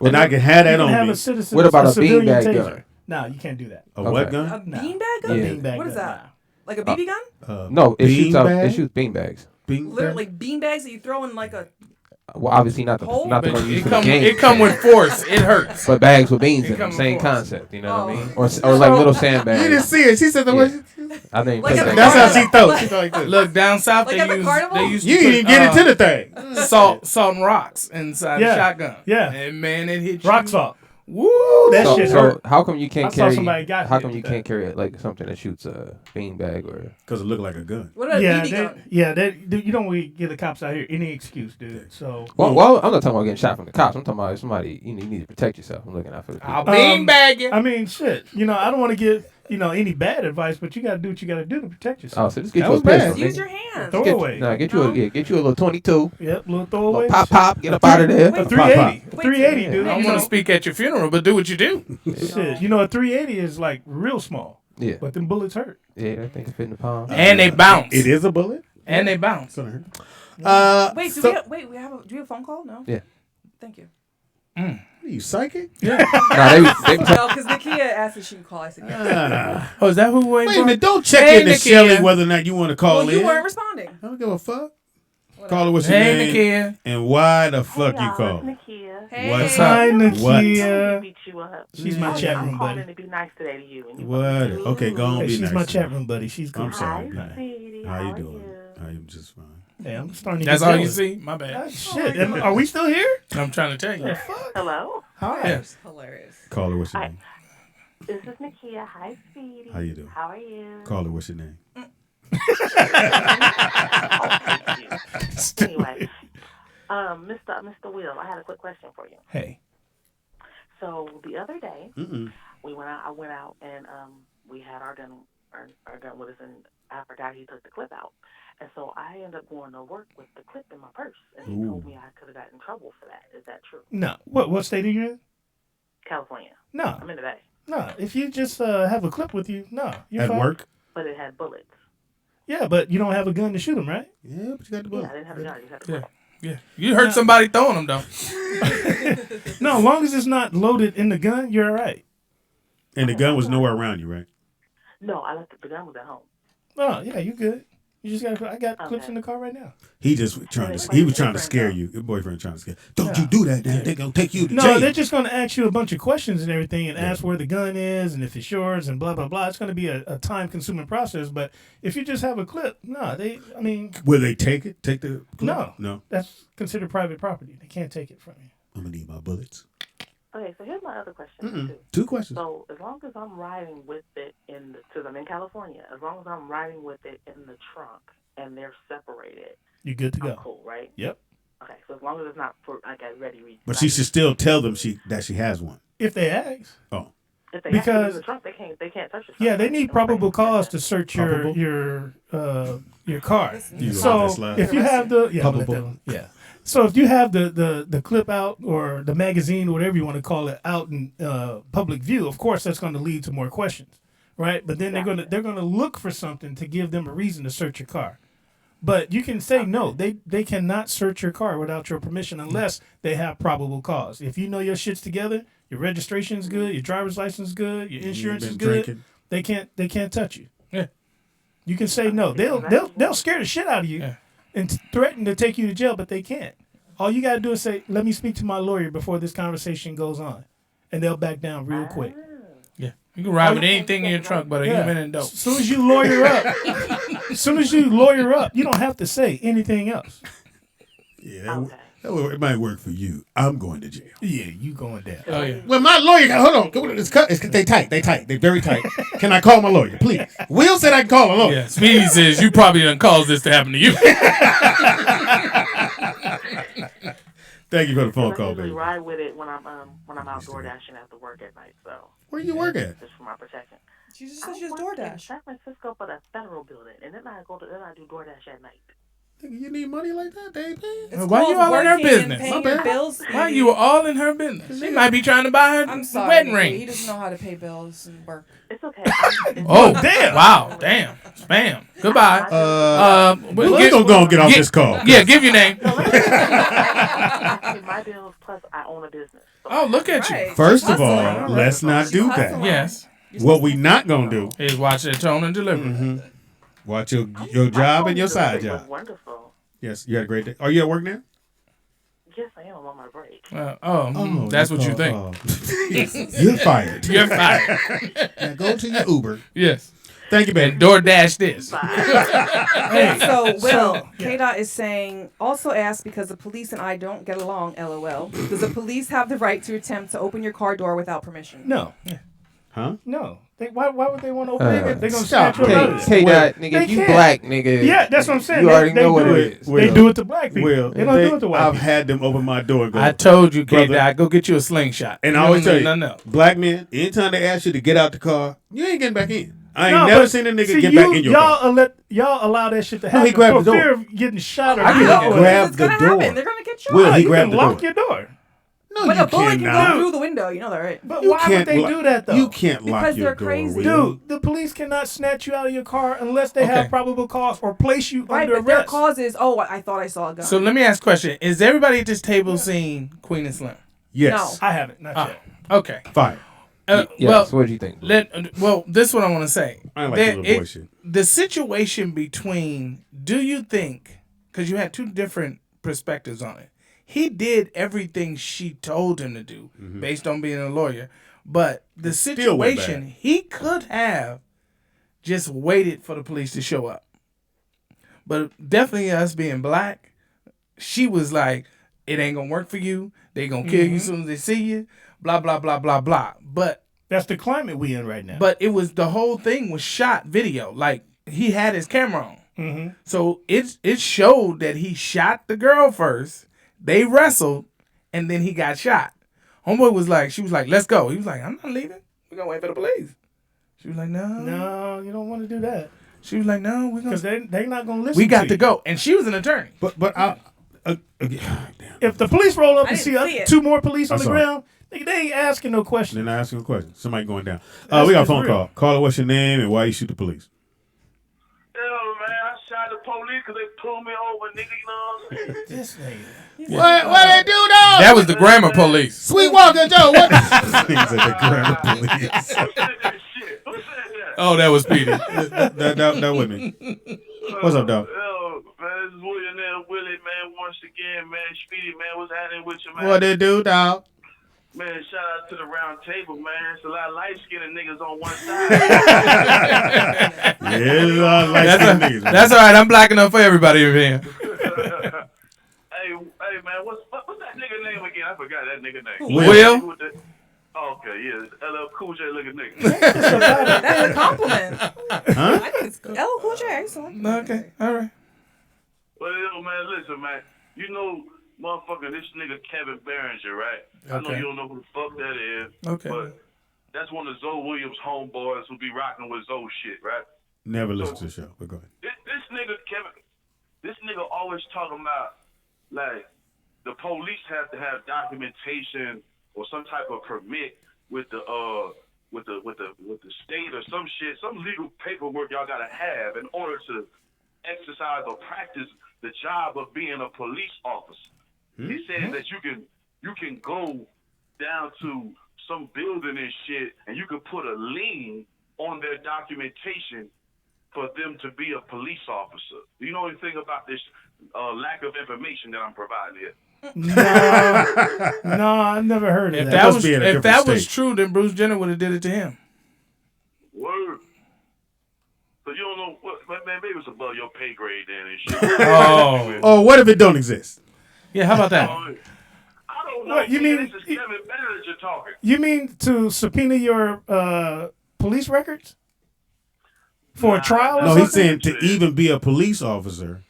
And I can have that You can on have me. a citizen. What about a civilian beanbag taser? gun? No, you can't do that. A what A gun? beanbag A gun? Yeah. beanbag What is gun, that? Like a BB gun? No, it shoots out. Beanbag? It shoots beanbags. Literally beanbags that you throw in like a. Well, obviously not the Cold? not the But one you use it for the come. game. It come with force. It hurts. But bags with beans It in them, come same with force. concept. You know what I mean? Oh. Or like little sandbags. You didn't see it. She said the Yeah. way. I think Like a- That's how she thought. She thought like this. Look down south. Like they at the use. carnival? They used You to didn't even get into the thing. salt and rocks inside Yeah. the shotgun. Yeah. And man, it hit you. Rock salt. Woo! That So, shit so hurt. how come you can't I saw carry? somebody got How hit come you with can't carry like something that shoots a beanbag or? Because it looked like a gun. What about a BB gun? You don't really give the cops out here any excuse, dude. So Well, I'm not talking about getting shot from the cops. I'm talking about somebody you need to protect yourself. I'm looking out for the people. I'll beanbag you. I mean, shit. I don't want to give any bad advice, but you got to do what you got to do to protect Oh, yourself. so just get That you a was bad. pistol. Use nigga. your hands. Throw Get, away. no, get you a little 22. Yep, little Little throwaway. pop, get up out of there. A Wait, 380. pop. A 380, dude. I don't want to speak at your funeral, but do what you do. Shit, a 380 is like real small. Yeah, But them bullets hurt. yeah, that thing can fit in the palm. And they bounce. It is a bullet? And they bounce. It's gonna hurt. Wait, so- do we have a phone call? No. Yeah. Thank you. Are you psychic? No, they No, because Nakia asked if she could call. I said yes. Oh, is that who we're waiting Wait a for? minute. Don't check Hey, in to Nakia. Shelly whether or not you want to call Well, you in. weren't responding. I don't give a fuck. Call her what's your Hey, name Nakia. and why the fuck you call. Nakia. Hey. What's Hi, up? Nakia. Beat you up. She's my chat room I'm buddy. calling to be nice today to you. And you What? Okay, go on. Hey, Be she's nice my to chat me. room buddy. She's good. I'm sorry. Hi, Be nice. sweetie. How you are doing? I'm just fine. Hey, I'm starting to That's get all you jealous. see? My bad. Ah, shit. Are we still here? I'm trying to tell you. Hello? Hi. Yeah. Hilarious. Call her what's your Hi. name. This is Nakia. Hi, sweetie. How you doing? How are you? Call her what's your name. Anyway, Mr. Will, I had a quick question for you. Hey. So the other day, Mm-mm. I went out and we had our gun with us, and I forgot he took the clip out. And so I ended up going to work with the clip in my purse, and he told me I could have gotten in trouble for that. Is that true? No. What state are you in? California. No. I'm in the Bay. No. If you just have a clip with you, no. You're At fine. work? But it had bullets. Yeah, but you don't have a gun to shoot them, right? Yeah, but you got the Yeah, bullet. I didn't have a gun. I just had the Yeah. bullet. Yeah. You heard somebody throwing them, though. No, as long as it's not loaded in the gun, you're all right. And the gun was nowhere around you, right? No, I left the gun was at home. Oh, yeah, you good. You just got. I got clips Okay. in the car right now. He just trying to. He was trying to scare you. Your boyfriend trying to scare. Don't you do that, man? They're gonna take you to No, jail. they're just going to ask you a bunch of questions and everything, and ask where the gun is and if it's yours and blah blah blah. It's going to be a time-consuming process. But if you just have a clip, no, Will they take it? Take the clip? No. No. that's considered private property. They can't take it from you. I'm gonna need my bullets. Okay, so here's my other question too. 2 questions. So as long as I'm riding with it because I'm in California, as long as I'm riding with it in the trunk and they're separated, You good to I'm go? cool, right? Yep. Okay, so as long as it's not for like a ready read. But she should still tell them that she has one. If they ask, Oh. If they have it in because the trunk, they can't touch it. yeah, they need probable cause to search Probable? your car. You So let that slide? if you have the I'm gonna let Probable? that one- yeah. So if you have the clip out or the magazine or whatever you want to call it out in public view, of course that's going to lead to more questions, right? But then they're gonna look for something to give them a reason to search your car. But you can say no. They cannot search your car without your permission unless they have probable cause. If you know your shit's together, your registration's good, your driver's license is good, your insurance is been good, drinking. they can't touch you. Yeah. You can say no. They'll scare the shit out of you Yeah. and threaten to take you to jail, but they can't. All you gotta do is say, "Let me speak to my lawyer before this conversation goes on," and they'll back down real quick. Yeah. You can ride with anything in your trunk but a human and dope. As soon as you lawyer up, you don't have to say anything else. Yeah, it might work for you. I'm going to jail. Yeah, you going down. Oh, yeah. Well, my lawyer got. Hold on. They tight. They very tight. Can I call my lawyer, please? Will said I can call a lawyer. Yeah. Speedy says you probably done caused this to happen to you. Thank you for the phone I call, usually baby. ride with it when I'm outdoor dashing after work at night. So Where you work at? just for my protection. She just said she was work in DoorDash. San Francisco for the federal building, and then I do DoorDash at night. You need money like that, baby? Why you all in her business? Paying your bills. Why you all in her business? She might be trying to buy her I'm sorry, wedding Nikki. ring. He doesn't know how to pay bills and work. It's okay. Oh, damn. Wow, damn. Spam. Goodbye. We're going to go and get off this call. Yeah, give your name. I pay my bills plus I own a business. Oh, look at you. First of all, let's not do that. Yes. What we not going to do is watch their tone and delivery. Watch your job and your side job. Wonderful. Yes, you had a great day. Are you at work now? Yes, I am. I'm on my break. That's what you think. You're fired. You're fired. Now go to your Uber. Yes. Thank you, baby. And DoorDash this. So, Will, K-Dot is saying, also ask because the police and I don't get along, LOL. Does the police have the right to attempt to open your car door without permission? No. Huh? No. Why would they want to open it? They're going to Stop. snatch your money. K-Dot, nigga, you black, nigga. Yeah, that's what I'm saying. You already know what it is. They do it to black people. They don't do it to white I've people. had them open my door and go, I told you, K-Dot, go get you a slingshot. And I always tell you, nothing else. black men, anytime they ask you to get out the car, you ain't getting back in. I ain't No, never but seen a nigga see, get back in your car. Y'all allow that shit to No, happen. he grabbed for the door. fear of getting shot or I killed. can grab It's the gonna door. happen. They're gonna get shot. Will, he You grabbed can the lock door. your door. No, But you a bullet can cannot. go through the window. You know that, right? But You why would can't they do that, though? You can't lock Because your they're door. crazy. Will. Dude, the police cannot snatch you out of your car unless they have probable cause or place you Right, under but their arrest. cause is, I thought I saw a gun. So let me ask a question. Is everybody at this table seen Queen and Slim? Yes. I haven't. Not yet. Okay. Fire. Yes, what do you think? This is what I want to say. I like the little boy shit. The situation between, do you think, because you had two different perspectives on it, he did everything she told him to do based on being a lawyer, but the situation, he could have just waited for the police to show up. But definitely us being black, she was like, it ain't going to work for you. They going to kill you as soon as they see you. Blah, blah, blah, blah, blah. But that's the climate we in right now. But it was, the whole thing was shot video. Like, he had his camera on. So it showed that he shot the girl first. They wrestled, and then he got shot. Homeboy was like, she was like, let's go. He was like, I'm not leaving. We're going to wait for the police. She was like, no. No, you don't want to do that. She was like, no, we're going to. Because they're not going to listen We got to to go. And she was an attorney. But if the police roll up and see it. two more police on the sorry. ground, they ain't asking no question. They're not asking a question. Somebody going down. We got a phone call. Caller, what's your name and why you shoot the police? Man, I shot the police because they pulled me over, nigga, you know what I'm saying? This nigga. What they do, though? That was the grammar police. Sweet Walker Joe. What? Niggas at the grammar police. Who said that? Oh, that was Peter. that with me. What's up, dog? Yo, man, this is William and Willie, man, once again, man. Speedy, man, what's happening with you, man? What they do, dog? Man, shout out to the round table, man. It's a lot of light-skinned niggas on one side. Yeah, there's a lot of light-skinned niggas. Man. That's all right. I'm black enough for everybody over here. Hey, man, what's that nigga name again? I forgot that nigga name. Will? Okay, yeah, LL Cool J looking nigga. That's a compliment. Huh? I think it's LL Cool J. Excellent. Okay, all right. Well, yo, man, listen, man. You know, motherfucker, this nigga Kevin Berenger, right? I know you don't know who the fuck that is. Okay. But that's one of Zoe Williams' homeboys who be rocking with Zoe shit, right? Never listen to the show, but go ahead. This nigga, Kevin, this nigga always talking about, like, the police have to have documentation or some type of permit with the state or some shit, some legal paperwork y'all gotta have in order to exercise or practice the job of being a police officer. He said that you can go down to some building and shit and you can put a lien on their documentation for them to be a police officer. Do you know anything about this lack of information that I'm providing here? No, I've never heard of If that. that was true, then Bruce Jenner would have did it to him. Word. So you don't know what, man, maybe it's above your pay grade then and shit. Oh, what if it don't exist? Yeah, how about that? I don't know. What, you mean- this is Kevin Berenger talking. You mean to subpoena your police records for a trial or No, something? he's saying to even be a police officer,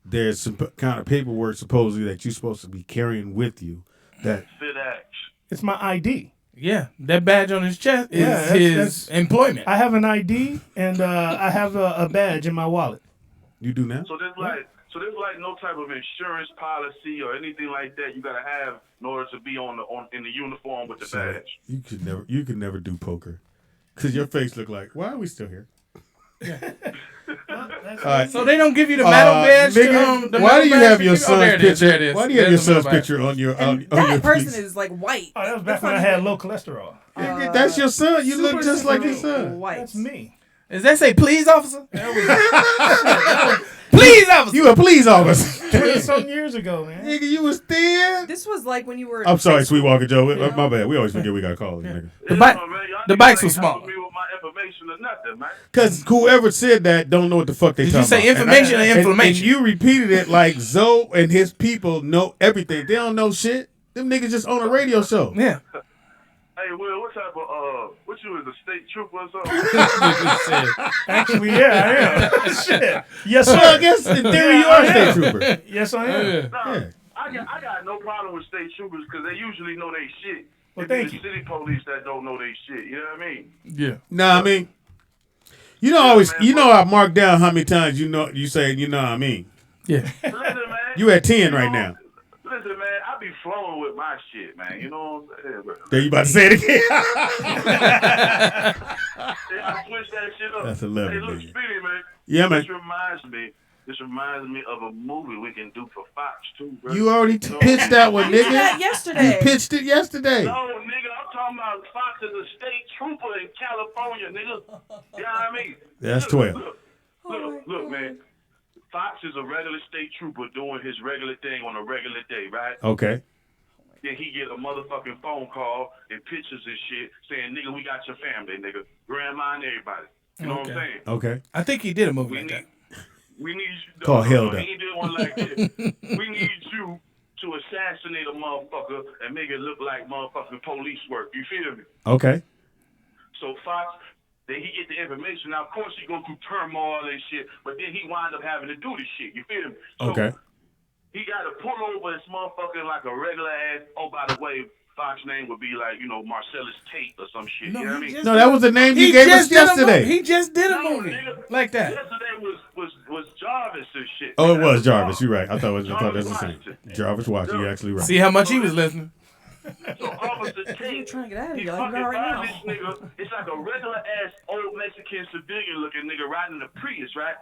there's some kind of paperwork supposedly that you're supposed to be carrying with you. That Fit action. It's my ID. Yeah, that badge on his chest is Yeah, his employment. I have an ID and I have a badge in my wallet. You do now? So there's like no type of insurance policy or anything like that you gotta have in order to be in the uniform with the badge. You could never do poker because your face look like. Why are we still here? So they don't give you the metal badge. Nigga, why do you have your son's picture? Why do you have your son's picture on your? On that your person piece? is like white. Oh, that was back when I had low cholesterol. That's your son. You look just like your son. White. That's me. Does that say please, officer? Please, officer. You a police officer. 20-something years ago, man. Nigga, you was thin. This was like when you were. I'm sorry, Sweet Walker Joe. My bad. We always forget we gotta call you, nigga. The bikes were small. Me with my information or nothing, man. Because whoever said that don't know what the fuck they talking about. Did you say information or inflammation? And you repeated it like Zoe and his people know everything. They don't know shit. Them niggas just on a radio show. Yeah. Hey, Will, what type of what you is a state trooper or something? Actually, yeah, I am. Shit. Yes, sir. Well, I guess in theory you are a state trooper. Yes, I am. No, I got no problem with state troopers because they usually know they shit. Well, It's thank the you. city police that don't know they shit. You know what I mean? Yeah. Nah, I mean, you know I marked down how many times you say you know what I mean. Yeah. Listen, man. You at 10 right now. Listen, man, I be flowing with my shit, man. You know what I'm saying, bro? There you about to say it again. I switch that shit up. That's 11, Hey, look, nigga. Speedy, man. Yeah, man. This reminds me of a movie we can do for Fox too, bro. You already pitched that one, You nigga. did that yesterday. You pitched it yesterday. No, nigga, I'm talking about Fox is a state trooper in California, nigga. You know what I mean? That's Look, 12. Look, man. Fox is a regular state trooper doing his regular thing on a regular day, right? Okay. Then he get a motherfucking phone call and pictures and shit saying, nigga, we got your family, nigga. Grandma and everybody. You know what I'm saying? Okay. I think he did a movie like that. We need you. Call Hilda. He did one like this. We need you to assassinate a motherfucker and make it look like motherfucking police work. You feel me? Okay. So Fox, then he get the information. Now, of course, he go through turmoil and shit, but then he wind up having to do this shit. You feel me? So Okay. he got to pull over this motherfucker like a regular ass. Oh, by the way, Fox name would be like, Marcellus Tate or some shit. You know what I mean? No, that was the name you gave us yesterday. He just did a No, movie nigga. like that. Yesterday was Jarvis and shit. Oh, it Nigga, was that Jarvis. You're Jarvis. right. I thought that was the same. Washington. Jarvis Washington. You're actually right. See how much he was listening. So Officer You're Tate, trying to get out of he here like you fucking are right finds now. this nigga. It's like a regular ass old Mexican civilian looking nigga riding a Prius, right?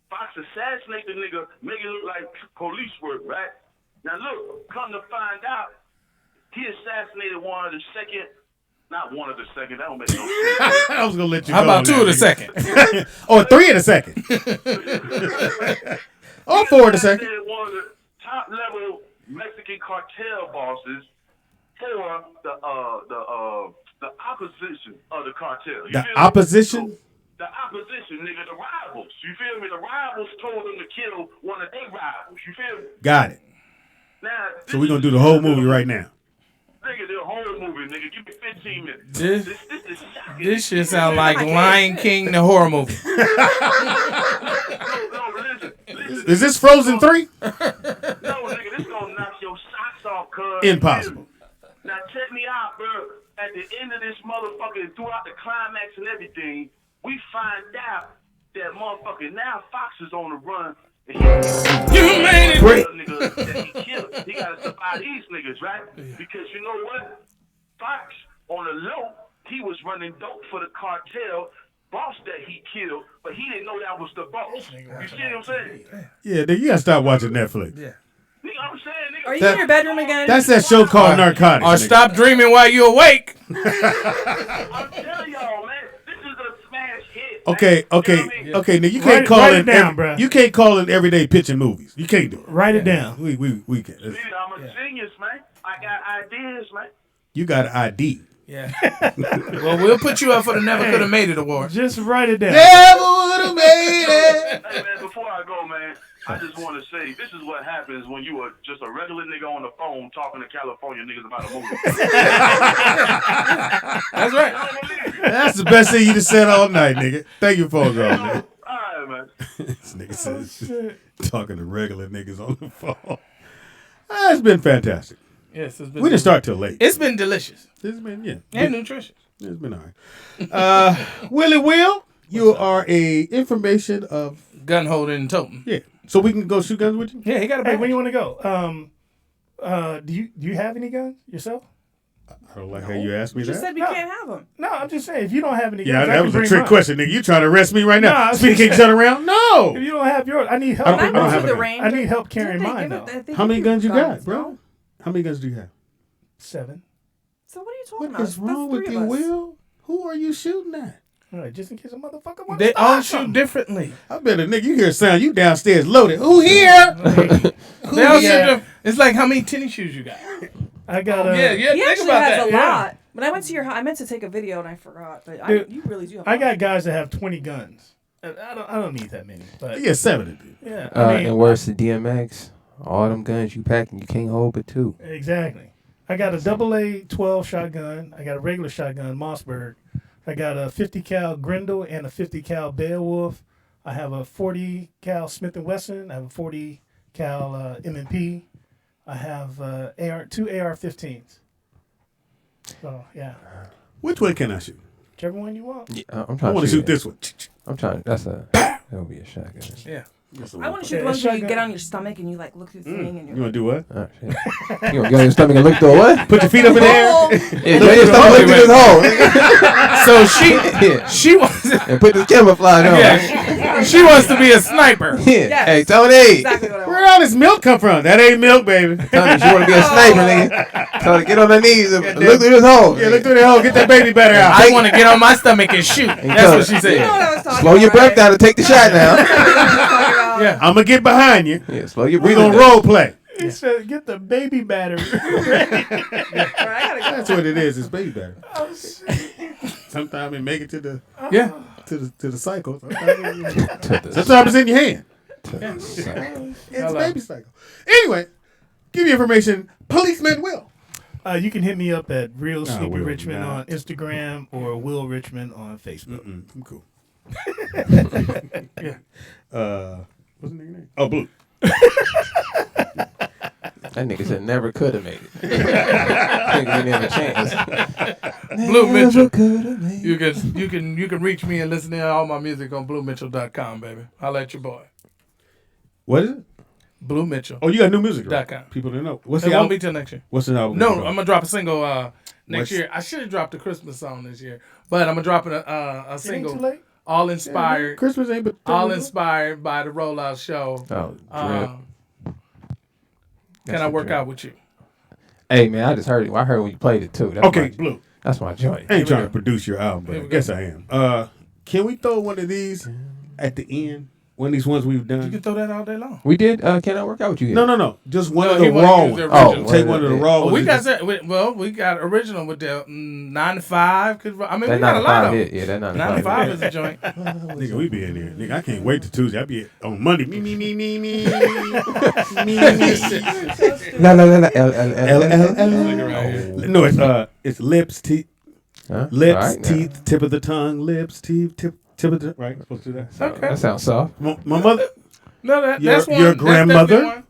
Fox assassinate the nigga, make it look like police work, right? Now look, come to find out, he assassinated one of the second. Not one of the second. That don't make no sense. I was gonna let you. How go about on 2 that, of the nigga. second? Or 3 of the second. Or 4 of the second. Assassinated one of the top level Mexican cartel bosses for the opposition of the cartel. You The feel me? opposition? The opposition, nigga, the rivals. You feel me? The rivals told them to kill one of their rivals. You feel me? Got it. Now, So we're gonna do the whole movie right now. Nigga, the whole movie, nigga. Give me 15 minutes. This, is shocking. this shit sound like Lion King, the horror movie. No, listen. Is this Frozen 3? No, nigga, this gonna knock your socks off, cuz. Impossible. Now, check me out, bro. At the end of this motherfucker, throughout the climax and everything, we find out that motherfucker now Fox is on the run. And You made it. Great. Nigga that he killed. He gotta survive these niggas, right? Because you know what? Fox, on the low, he was running dope for the cartel boss that he killed, but he didn't know that was the boss. You see what I'm saying? Yeah, nigga, you gotta stop watching Netflix. Yeah. Nigga, I'm saying, nigga. Are you in your bedroom again? That's that show called Narcotics. Or nigga. stop dreaming while you're awake. I'm telling y'all, man, this is a smash hit. Okay, man. okay, You know what I mean? okay. Now you Write can't it- call write it. it down, bruh. You can't call it everyday pitching movies. You can't do it. Write it down. We can. Nigga, I'm a genius, man. I got ideas, man. You got an ID. Yeah. Well, we'll put you up for the Never Could Have Made It award. Just write it down. Never would have made it. Hey, man, before I go, man, I just want to say this is what happens when you are just a regular nigga on the phone talking to California niggas about a movie. That's right. I don't believe you. That's the best thing you just said all night, nigga. Thank you for phone call, nigga. All right, man. This nigga says talking to regular niggas on the phone. It's been fantastic. Yes, it's been. We didn't start till late. It's been delicious It's been and nutritious. It's been all right. Willie Will, you are a information of gun holder and totem. Yeah. So we can go shoot guns with you? Yeah, he got a Hey, badge. when you want to go? Do you have any guns yourself? I don't like how you asked me You just that. said we can't have them. No, I'm just saying if you don't have any Yeah, guns, I that can was a bring trick mine. question, nigga. You trying to arrest me right now? Nah, Speedy, can you turn around? No. If you don't have yours, I need help. I don't I have went to a the gun. range. I need help carrying Didn't they mine give though. it- they How give many guns you got, bro? no? How many guns do you have? 7. So what are you talking What about? is wrong That's with three you, of us. Will? Who are you shooting at? All right, just in case a motherfucker wants They to all start shoot differently. I bet a nigga, you hear a sound, you downstairs loaded. Who here? They all shoot different. It's like how many tennis shoes you got. I got Yeah, He think actually about has that. a Yeah. lot. When I went to your house, I meant to take a video and I forgot. But Dude, you really do have a I lot. got guys that have 20 guns. I don't need that many. But Yeah, 7. yeah, I mean, And worse, the DMX, all them guns you pack and you can't hold but 2. exactly. I got a AA 12 shotgun. I got a regular shotgun, Mossberg. I got a 50 cal Grendel and a 50 cal Beowulf. I have a 40 cal Smith & Wesson. I have a 40 cal M&P. I have two AR-15s. So yeah, Which way can I shoot? whichever one you want. Yeah, I'm I trying want to shoot it. this one. I'm trying. That would be a shotgun. Yeah. I want to shoot Yeah, the ones where you shotgun. get on your stomach and you like look through the thing and You you're want to do what? Oh, shit. You gonna go in your stomach and look through a what? Put your feet up in the air. Oh, Yeah, go in your stomach, look through this hole. So Yeah. she wants And put the camouflage on. yeah, she wants to be a sniper. Yeah. Yes. Hey, Tony. exactly what I Where want. all this milk come from? That ain't milk, baby. Tony, she want to be a sniper, nigga. Tony, get on her knees and look through this hole. Yeah, look through the hole. Get that baby better out. I want to get on my stomach and shoot. That's what she said. You know what I was talking Slow your about, breath right? down and take the shot now. Yeah. I'm going to get behind you. Yeah, slow your We breathing going to down. role play. He said, "Get the baby battery." All right, I gotta go. That's what it is. It's baby battery. Sometimes it make it to the to the cycle. Sometimes it's in your hand. It's baby cycle. Anyway, give you information. Policeman Will. You can hit me up at Real Snoopy Will Richmond not. on Instagram or Will Richmond on Facebook. I'm cool. What's the name? Oh, Blue. That nigga said never could have made it. Nigga didn't have a chance. Blue Mitchell. Never coulda made it. You can reach me and listen to all my music on BlueMitchell.com, baby. I'll let your boy. What is it? Blue Mitchell. Oh, you got new music, right? .com. People don't know. What's It the won't album? be till next year. What's the album? No, I'm gonna drop a single next What's- year. I should have dropped a Christmas song this year, but I'm gonna drop a It ain't single, too late. all inspired, Christmas ain't but all inspired by the Rollout Show. Oh, drip. Can I work out with you? Hey man, I just heard it. I heard when you played it too. That's Okay, my, Blue. That's my joint. I ain't trying to produce your album, but Here I we guess go. I am. Can we throw one of these at the end? One of these ones we've You done? can throw that all day long. We did. Can I work out with you? Yet? No. Just one No, of he the wanna raw use ones. the Oh, original. Take one of the raw Oh, ones. we and got just- that. We got original with the 9 to 5. I mean, That we got 9 a to lot 5 of hit. them. Yeah, that 9 to 9 to 5. 5 is a joint. Nigga, we be in here. Nigga, I can't wait to Tuesday. I be on Monday. Me. La la la la. L. Right. No, it's lips, teeth, Huh? lips, All right, now. teeth, tip of the tongue, lips, teeth, tip of the right. Supposed to do that. Okay. That sounds soft. My mother, No, that's one. your That's grandmother? definitely one.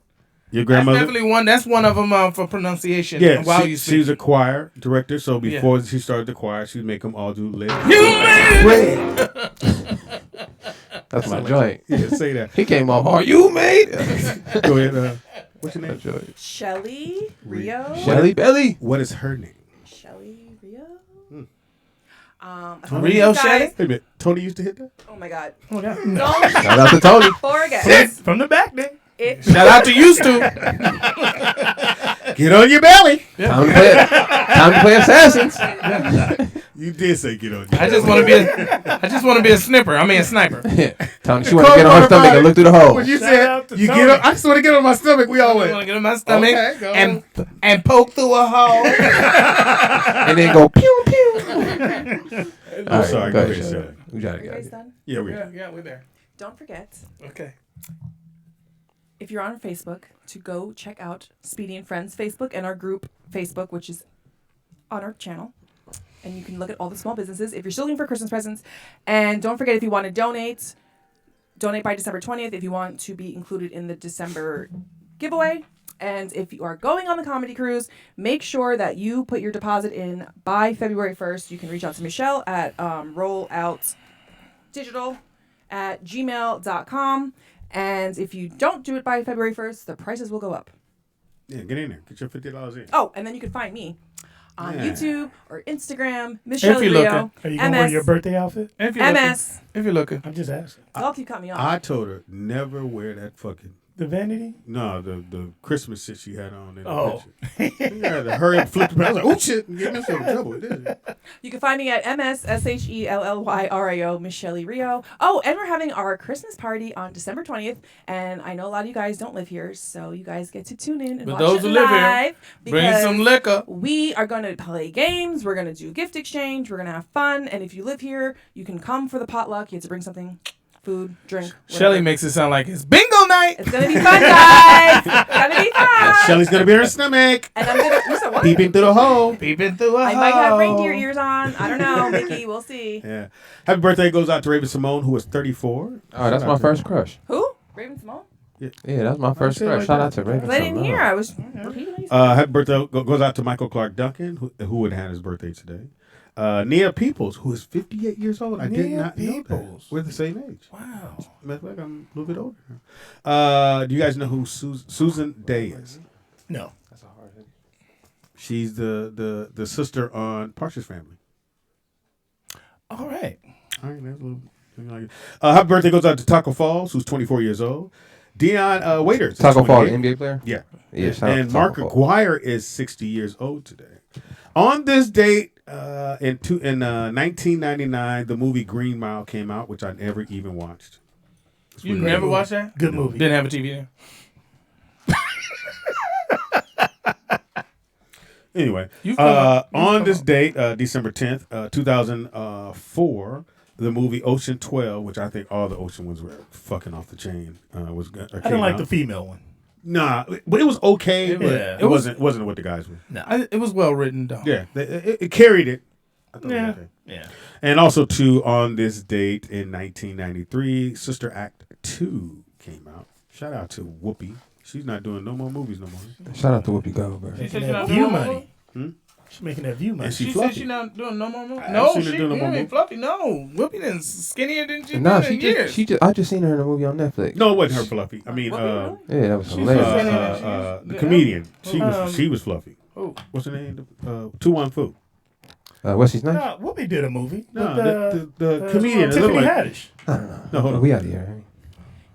your That's grandmother. definitely one. That's one of them for pronunciation. Yeah, while you speak. she's a choir director. So before she started the choir, she'd make them all do lips. You made it. That's my joint. Yeah, say that. He came off hard. You made. Go ahead. What's your name? That joint. Shelly Rio. Shelly Belly. What is her name? Shelly Rio. Rio guys- Shelly? Hey, man, Tony used to hit that. Oh my God. Oh, yeah. Don't Shout out to Tony. forget From the back, then. it. Shout out to used to. Get on your belly. Time to play Assassins. You did say get on your I just want to be a snipper. I mean a sniper. Yeah. Tony, she want to get on her stomach and look through the hole. When you Shout said out to you Tony. get on, I just want to get on my stomach. We I always. want to get in my stomach Okay, go and poke through a hole. And then go pew pew. I'm sorry. Go ahead, Shelly. Shelly. We got You guys it. done? Yeah, we. Yeah, we're there. Don't forget, Okay. if you're on Facebook, to go check out Speedy and Friends Facebook and our group Facebook, which is on our channel. And you can look at all the small businesses if you're still looking for Christmas presents. And don't forget, if you want to donate by December 20th if you want to be included in the December giveaway. And if you are going on the comedy cruise, make sure that you put your deposit in by February 1st. You can reach out to Michelle at Rollout Digital, @gmail.com. And if you don't do it by February 1st, the prices will go up. Yeah, get in there. Get your $50 in. Oh, and then you can find me on YouTube or Instagram, Miss If Shelly you're Rio. looking. Are you going to wear your birthday outfit? If you're MS. looking. If you're looking. I'm just asking. Y'all keep cutting me off. I told her never wear that fucking. The vanity? No, the Christmas shit she had on in the Oh. picture. You had to hurry up, flip the I was like, oh shit, get myself in trouble with this. You can find me at MSSHELLYRIO, Miss Shelly Rio. Oh, and we're having our Christmas party on December 20th. And I know a lot of you guys don't live here, so you guys get to tune in and But watch those it who live here, live. bring some liquor. We are going to play games. We're going to do gift exchange. We're going to have fun. And if you live here, you can come for the potluck. You have to bring something. Food, drink. Shelly makes it sound like it's bingo night. It's gonna be fun, guys. It's gonna be fun. Shelly's gonna be in her stomach. And I'm gonna. You said what? Peeping through the hole. Peeping through a I hole. might have reindeer ears on. I don't know, Mickey. We'll see. Yeah. Happy birthday goes out to Raven Simone, who is 34. Oh, that's my first crush. Who? Raven Simone? Yeah, that's my first crush. Shout out to Raven. I didn't hear. I was repeating. Happy birthday goes out to Michael Clark Duncan, who would have had his birthday today. Nia Peoples, who is 58 years old. I did not know that. We're the same age. Wow. Matter of fact, I'm a little bit older. Do you guys know who Susan Day is? No. That's a hard hit. She's the sister on Partridge Family. All right. All right, that's a little thing like it. Happy birthday goes out to Taco Falls, who's 24 years old. Dion Waiters. Taco Falls, 28. NBA player? Yeah. Yeah, shout out And to Mark Taco Falls. Aguirre is 60 years old today. On this date, in 1999, the movie Green Mile came out, which I never even watched. You never watched that? Good movie. Didn't have a TV then. Anyway, You've on this date, December 10th, 2004, the movie Ocean 12, which I think all the ocean ones were fucking off the chain, was. I didn't like the female one. Nah, but it was okay. Yeah. It wasn't what the guys were. No. It was well written, though. Yeah, it carried it. I thought it was Yeah. okay. Yeah. And also, too, on this date in 1993, Sister Act 2 came out. Shout out to Whoopi. She's not doing no more movies no more. Shout out to Whoopi Goldberg. Making she's that not view doing money. Hmm? She's making that view money. And She said fluffy. she's not doing no more movies. I No, haven't seen her she do no more ain't movies. fluffy. No, Whoopi done skinnier than she Nah, been she in years. I just seen her in a movie on Netflix. No, it wasn't her fluffy. I mean, Yeah, that was She's hilarious. funny. the comedian. She Um, was fluffy. Who? What's her name? 2-1 Fu. What's his name? Nah, Whoopi did a movie. No, with, the comedian. It Tiffany looked like. Haddish. I don't know. No, hold on. We out of here.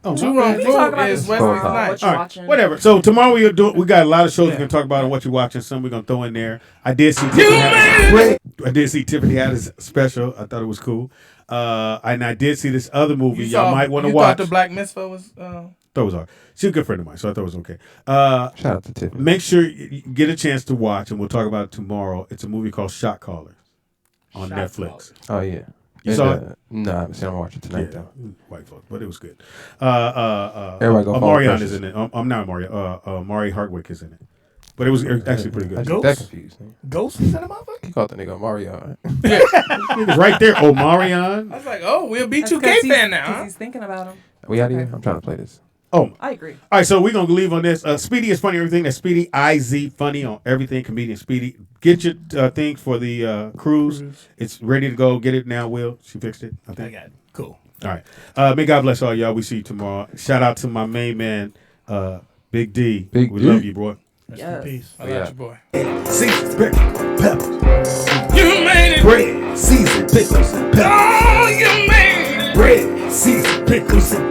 Oh, Two okay. Wrong We talk Food about is this Wesley tomorrow, Snipes. what you're All right, watching. whatever. So tomorrow we got a lot of shows we're gonna talk about and what you're watching. Some we're gonna throw in there. I did see Tiffany Haddish special. I thought it was cool. And I did see this other movie y'all might want to you watch. thought the Black Mitzvah was... Thought it was hard. She's a good friend of mine, so I thought it was okay. Shout out to Tiffany. Make sure you get a chance to watch, and we'll talk about it tomorrow. It's a movie called Shot Callers on Netflix. Oh, yeah. You saw it? No, I haven't seen it. I'm watching tonight, Yeah, though. white folks, but it was good. Everybody go follow Marion Precious. is in it. I'm not Mario. Mari Hardwick is in it, but it was actually pretty I good. just got Ghost? confused. Man. Ghost is in the motherfucker? He called the nigga Mario. It was right there. Oh, Marion. I was like, oh, we're a That's B2K 'cause fan now, Because huh? he's thinking about him. We out of here? I'm trying to play this. Oh, I agree. all right. So we're gonna leave on this. Speedy is funny. Everything that's Speedy IZ funny on everything. Comedian Speedy. Get your thing for the cruise. It's ready to go. Get it now, Will. She fixed it. I I think. got it. Cool. All right. May God bless all y'all. We see you tomorrow. Shout out to my main man, Big D. Big we D. love you, boy. Rest Yes. in peace. I got you, boy. Seasons, pepper. You made it. Bread, seasoned pickles and pepper. Oh, you made it. Bread, seasoned pickles and